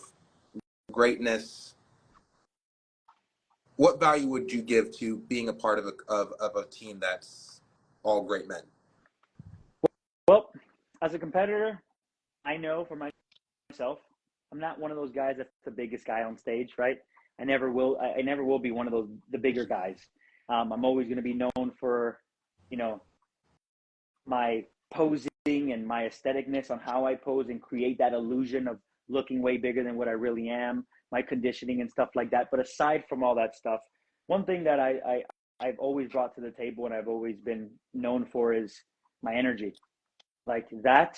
greatness? What value would you give to being a part of a team that's all great men? Well, as a competitor, I know for myself, I'm not one of those guys that's the biggest guy on stage, right? I never will. I never will be one of the bigger guys. I'm always going to be known for, my posing and my aestheticness on how I pose and create that illusion of looking way bigger than what I really am, my conditioning and stuff like that. But aside from all that stuff, one thing that I've always brought to the table and I've always been known for is my energy. Like that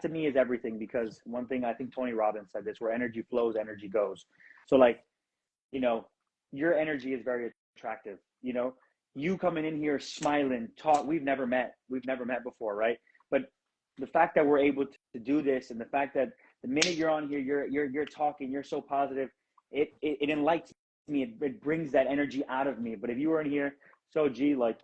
to me is everything, because one thing, I think Tony Robbins said this, where energy flows, energy goes. So like, your energy is very attractive. You coming in here smiling, talk. We've never met before, right? But the fact that we're able to do this, and the fact that the minute you're on here, you're talking, you're so positive, it enlightens me. It brings that energy out of me. But if you were in here, so gee, like,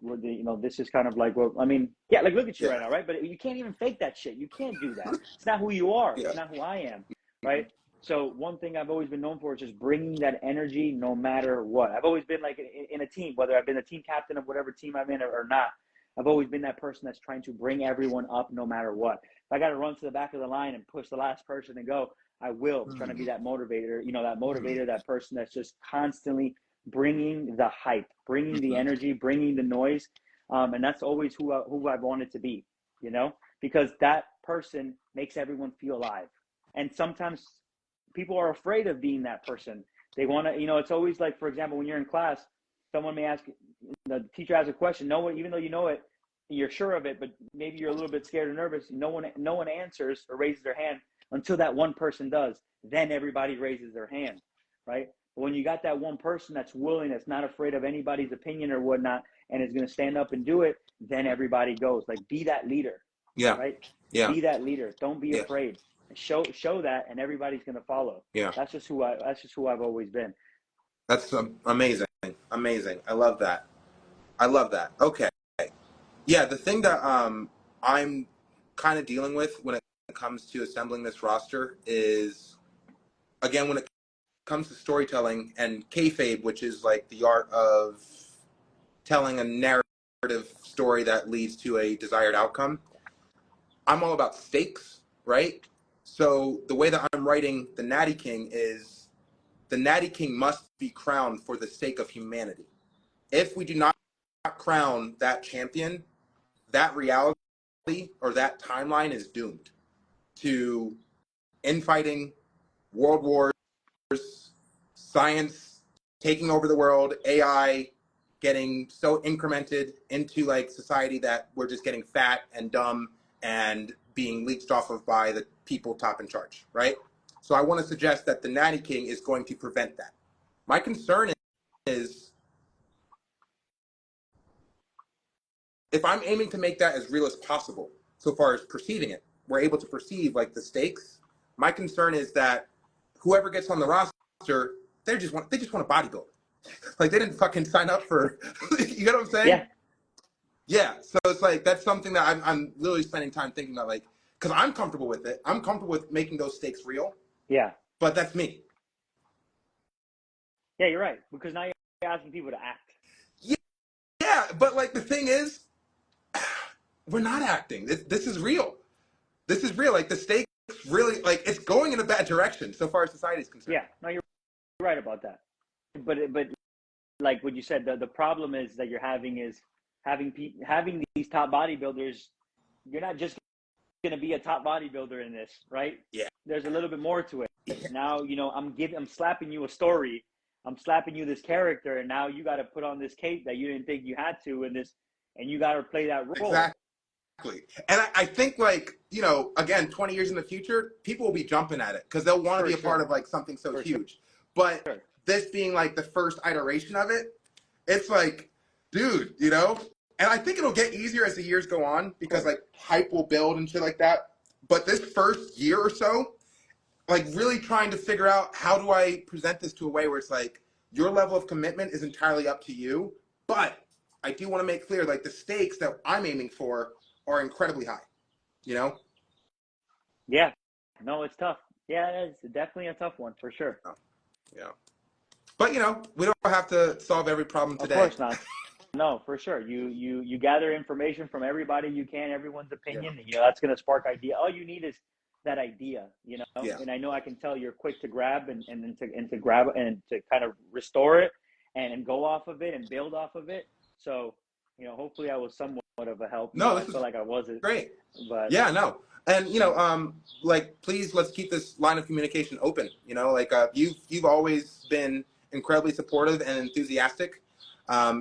this is kind of like, well, I mean, yeah, like, look at you right now, right? But you can't even fake that shit. You can't do that. It's not who you are. Yeah. It's not who I am, right? So one thing I've always been known for is just bringing that energy no matter what. I've always been like in a team, whether I've been the team captain of whatever team I'm in or not. I've always been that person that's trying to bring everyone up no matter what. If I got to run to the back of the line and push the last person and go, I will. Trying to be that motivator, that person that's just constantly bringing the hype, bringing the energy, bringing the noise. And that's always who I've wanted to be, because that person makes everyone feel alive. And sometimes people are afraid of being that person. They want to, it's always like, for example, when you're in class, someone may ask, the teacher has a question. No one, even though you know it, you're sure of it, but maybe you're a little bit scared or nervous. No one answers or raises their hand until that one person does. Then everybody raises their hand, right? But when you got that one person that's willing, that's not afraid of anybody's opinion or whatnot, and is going to stand up and do it, then everybody goes. Like, be that leader, Yeah. right? Yeah. Be that leader. Don't be Yeah. afraid. Show that, and everybody's going to follow. Yeah. That's just who I've always been. That's amazing. Amazing. I love that. Okay. Yeah, the thing that I'm kind of dealing with when it comes to assembling this roster is, again, when it comes to storytelling and kayfabe, which is like the art of telling a narrative story that leads to a desired outcome, I'm all about stakes, right? So the way that I'm writing the Natty King is the Natty King must be crowned for the sake of humanity. If we do not crown that champion, that reality or that timeline is doomed to infighting, world wars, science taking over the world, AI getting so incremented into like society that we're just getting fat and dumb and being leached off of by the people top in charge, right? So I want to suggest that the Natty King is going to prevent that. My concern is if I'm aiming to make that as real as possible, so far as perceiving it, we're able to perceive like the stakes. My concern is that whoever gets on the roster, they just want to bodybuild. Like they didn't fucking sign up for. You get what I'm saying? Yeah. Yeah. So it's like that's something that I'm literally spending time thinking about, like, because I'm comfortable with it. I'm comfortable with making those stakes real. Yeah. But that's me. Yeah, you're right. Because now you're asking people to act. Yeah, but like the thing is, we're not acting. This is real. This is real. Like the stakes really, like it's going in a bad direction so far as society is concerned. Yeah. No, you're right about that. But like what you said, the problem is that you're having is having these top bodybuilders. You're not just going to be a top bodybuilder in this, right? Yeah. There's a little bit more to it. Yeah. Now, I'm slapping you a story. I'm slapping you this character, and now you got to put on this cape that you didn't think you had to, and you got to play that role. Exactly. And I think, like, again, 20 years in the future, people will be jumping at it because they'll want to be a part of like something so huge. But this being like the first iteration of it, it's like, dude, and I think it'll get easier as the years go on because like hype will build and shit like that. But this first year or so, like really trying to figure out how do I present this to a way where it's like your level of commitment is entirely up to you. But I do want to make clear like the stakes that I'm aiming for are incredibly high, Yeah. No, it's tough. Yeah, it's definitely a tough one for sure. Yeah. But we don't have to solve every problem today. Of course not. No, for sure. You gather information from everybody you can, everyone's opinion. Yeah. That's going to spark idea. All you need is that idea, Yeah. And I know I can tell you're quick to grab and to grab and to kind of restore it and go off of it and build off of it. So, hopefully I was somewhat of a help. No, I feel like I wasn't. Great. But yeah, no. And like please let's keep this line of communication open. Like you've always been incredibly supportive and enthusiastic.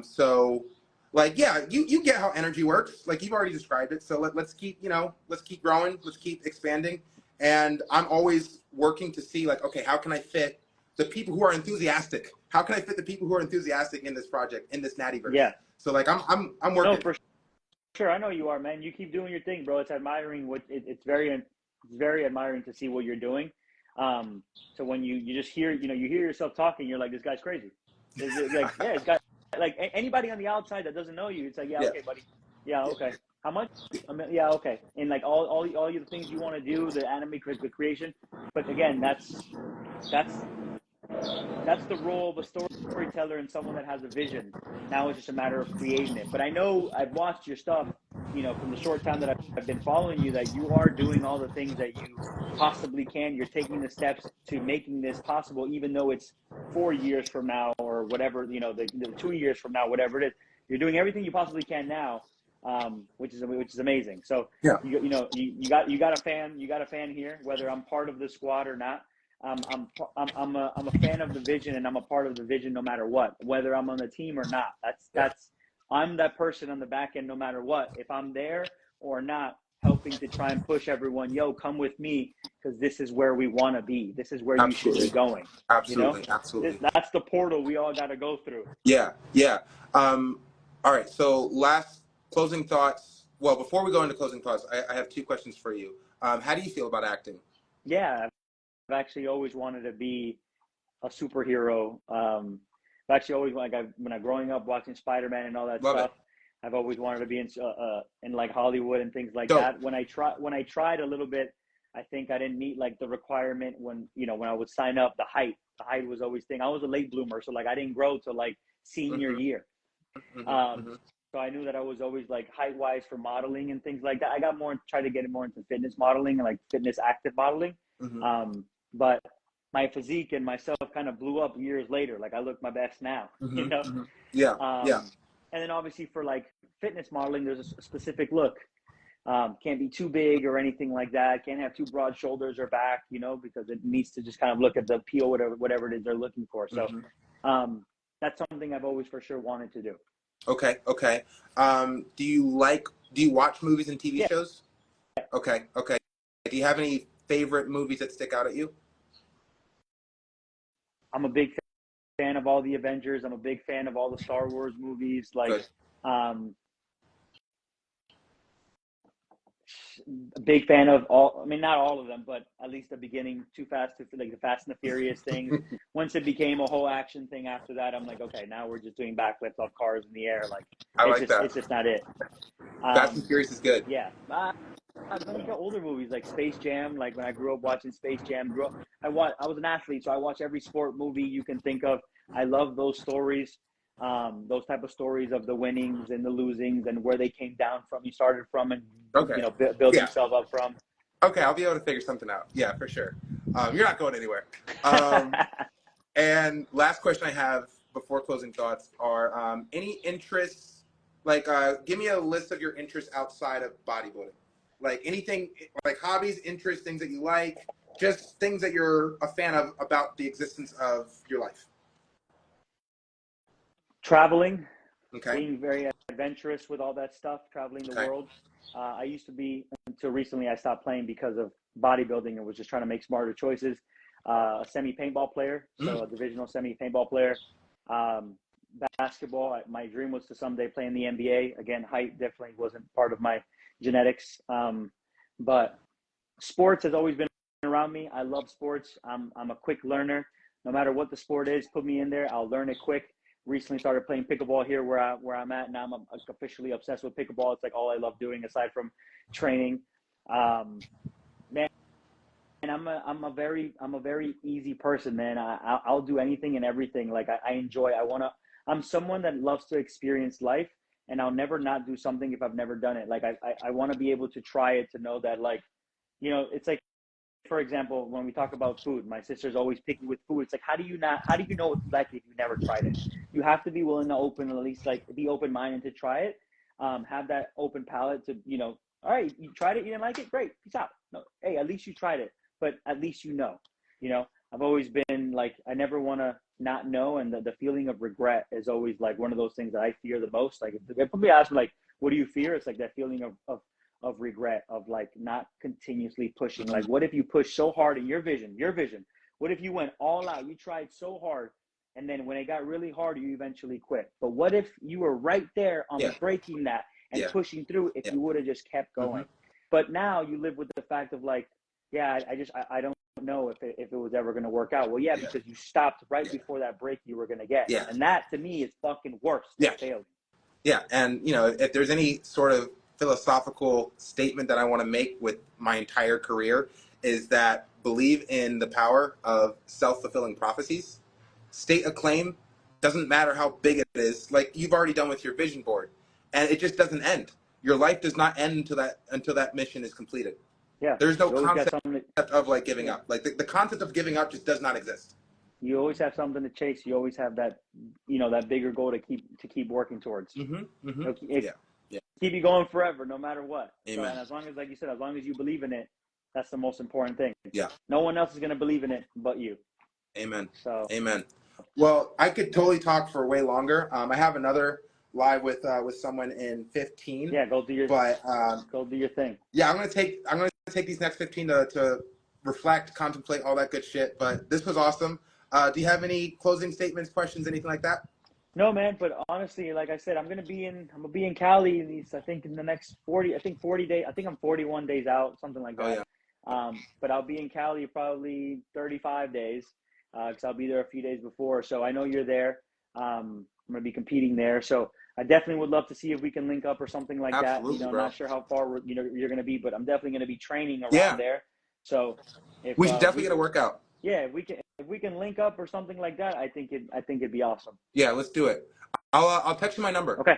So like yeah, you get how energy works. Like you've already described it. So let's keep growing, let's keep expanding. And I'm always working to see like, okay, how can I fit the people who are enthusiastic? How can I fit the people who are enthusiastic in this project, in this Nattyverse? Yeah. So like I'm working. No, for sure, I know you are, man. You keep doing your thing, bro. It's admiring. It's very admiring to see what you're doing. So when you just hear, you hear yourself talking, you're like, this guy's crazy. Like, yeah, this guy. Like anybody on the outside that doesn't know you, it's like, yeah, okay, buddy. Yeah, okay. How much? Yeah, okay. And like all the things you want to do, the anime creation. But again, that's the role of a storyteller and someone that has a vision. Now it's just a matter of creating it. But I know I've watched your stuff, from the short time that I've been following you, that you are doing all the things that you possibly can. You're taking the steps to making this possible, even though it's 4 years from now or whatever, the 2 years from now, whatever it is. You're doing everything you possibly can now, which is amazing. So yeah. you got a fan here, whether I'm part of the squad or not. I'm a fan of the vision, and I'm a part of the vision no matter what, whether I'm on the team or not. That's I'm that person on the back end no matter what. If I'm there or not, helping to try and push everyone, come with me because this is where we want to be. This is where Absolutely. you should be going. Absolutely, absolutely. That's the portal we all got to go through. Yeah. All right. So last closing thoughts. Well, before we go into closing thoughts, I have 2 questions for you. How do you feel about acting? Yeah. I've actually always wanted to be a superhero. I've actually always when I growing up watching Spider-Man and all that Love stuff, it. I've always wanted to be in like Hollywood and things like Dope. that. When I tried a little bit, I think I didn't meet like the requirement when, when I would sign up, the height. The height was always thing. I was a late bloomer, so like I didn't grow till like senior Mm-hmm. year. Mm-hmm. Um, Mm-hmm. so I knew that I was always like height wise for modeling and things like that. I got more tried to get more into fitness modeling and like fitness active modeling. Mm-hmm. But my physique and myself kind of blew up years later. Like I look my best now, Mm-hmm. Mm-hmm. Yeah. Yeah. And then obviously for like fitness modeling, there's a specific look. Can't be too big or anything like that. Can't have too broad shoulders or back, because it needs to just kind of look at the appeal, whatever it is they're looking for. So Mm-hmm. that's something I've always for sure wanted to do. Okay. Okay. Do you watch movies and TV Yeah, shows? Okay. Okay. Do you have any favorite movies that stick out at you? I'm a big fan of all the Avengers. I'm a big fan of all the Star Wars movies. Like, Good. a big fan of all. I mean, not all of them, but at least the beginning. Too Fast, like the Fast and the Furious things. Once it became a whole action thing, after that, I'm like, okay, now we're just doing backflips off cars in the air. Like, I like that. it's just not it. Fast and Furious is good. Yeah. Then you got older movies like Space Jam. Like when I grew up watching Space Jam, I was an athlete, so I watch every sport movie you can think of. I love those stories, those type of stories of the winnings and the losings and where they came down from, you started from, and Okay. build Yeah. themselves up from. Okay, I'll be able to figure something out. Yeah, for sure. You're not going anywhere. And last question I have before closing thoughts are any interests, like give me a list of your interests outside of bodybuilding. Like anything, like hobbies, interests, things that you like, just things that you're a fan of about the existence of your life. Traveling, Okay. being very adventurous with all that stuff, traveling the Okay. world. I used to be, until recently, I stopped playing because of bodybuilding and was just trying to make smarter choices. A semi paintball player, so a divisional semi paintball player. Um, Basketball, my dream was to someday play in the NBA. Again, height definitely wasn't part of my genetics. But sports has always been around me. I love sports. I'm a quick learner. No matter what the sport is, put me in there. I'll learn it quick. Recently started playing pickleball here where I'm at. Now I'm officially obsessed with pickleball. It's like all I love doing aside from training. Man, and I'm a very easy person, man. I'll do anything and everything. Like I enjoy. I'm someone that loves to experience life, and I'll never not do something if I've never done it. Like I want to be able to try it, to know that, like, it's like, for example, when we talk about food, my sister's always picky with food. It's like, how do you know what you like if you never tried it? You have to be willing to at least like be open-minded to try it. Have that open palate to, all right, you tried it, you didn't like it, great, peace out. No, hey, at least you tried it, but at least I've always been like, I never want to not know, and the feeling of regret is always like one of those things that I fear the most. Like if somebody asks me like, what do you fear? It's like that feeling of regret, of like not continuously pushing. Like, what if you push so hard in your vision? What if you went all out? You tried so hard, and then when it got really hard, you eventually quit. But what if you were right there on Yeah. breaking that and Yeah. pushing through if Yeah. you would have just kept going? But now you live with the fact of like, yeah, I don't know if it was ever going to work out. Well, yeah, because you stopped right before that break you were going to get. Yeah. And that to me is fucking worse than failing. Yeah, and if there's any sort of philosophical statement that I want to make with my entire career, is that believe in the power of self-fulfilling prophecies. State a claim, doesn't matter how big it is, like you've already done with your vision board, and it just doesn't end. Your life does not end until that mission is completed. Yeah, There's no you always got concept something of like giving up. Like the concept of giving up just does not exist. you always have something to chase. You always have that, that bigger goal to keep working towards. Yeah. Yeah. Keep you going forever, no matter what. Amen. So, and as long as, like you said, as long as you believe in it, that's the most important thing. Yeah. No one else is going to believe in it but you. Amen. So. Amen. Well, I could totally talk for way longer. I have another live with someone in 15. Yeah, go do your thing. Yeah, I'm gonna take these next 15 to reflect, contemplate, all that good shit. But this was awesome. Do you have any closing statements, questions, anything like that? No, man. But honestly, like I said, I'm gonna be in Cali I think in the next 40 days. I think I'm 41 days out, something like that. Oh, yeah. But I'll be in Cali probably 35 days, because I'll be there a few days before. So I know you're there. I'm gonna be competing there. So I definitely would love to see if we can link up or something like Absolutely, that. bro. Not sure how far you're gonna be, but I'm definitely gonna be training around there. So if We should definitely get a workout. yeah, if we can link up or something like that, I think it'd be awesome. Yeah, let's do it. I'll text you my number. Okay,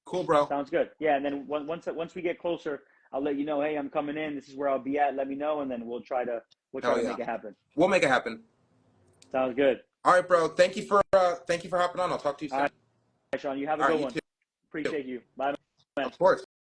Cool, bro. sounds good. Yeah, and then once we get closer, I'll let you know. Hey, I'm coming in. This is where I'll be at. Let me know, and then we'll try to make it happen. We'll make it happen. Sounds good. All right, bro. Thank you for hopping on. I'll talk to you soon. All right, Shaun. You have a All good right, you one. too. Appreciate you. Bye, man. Of course.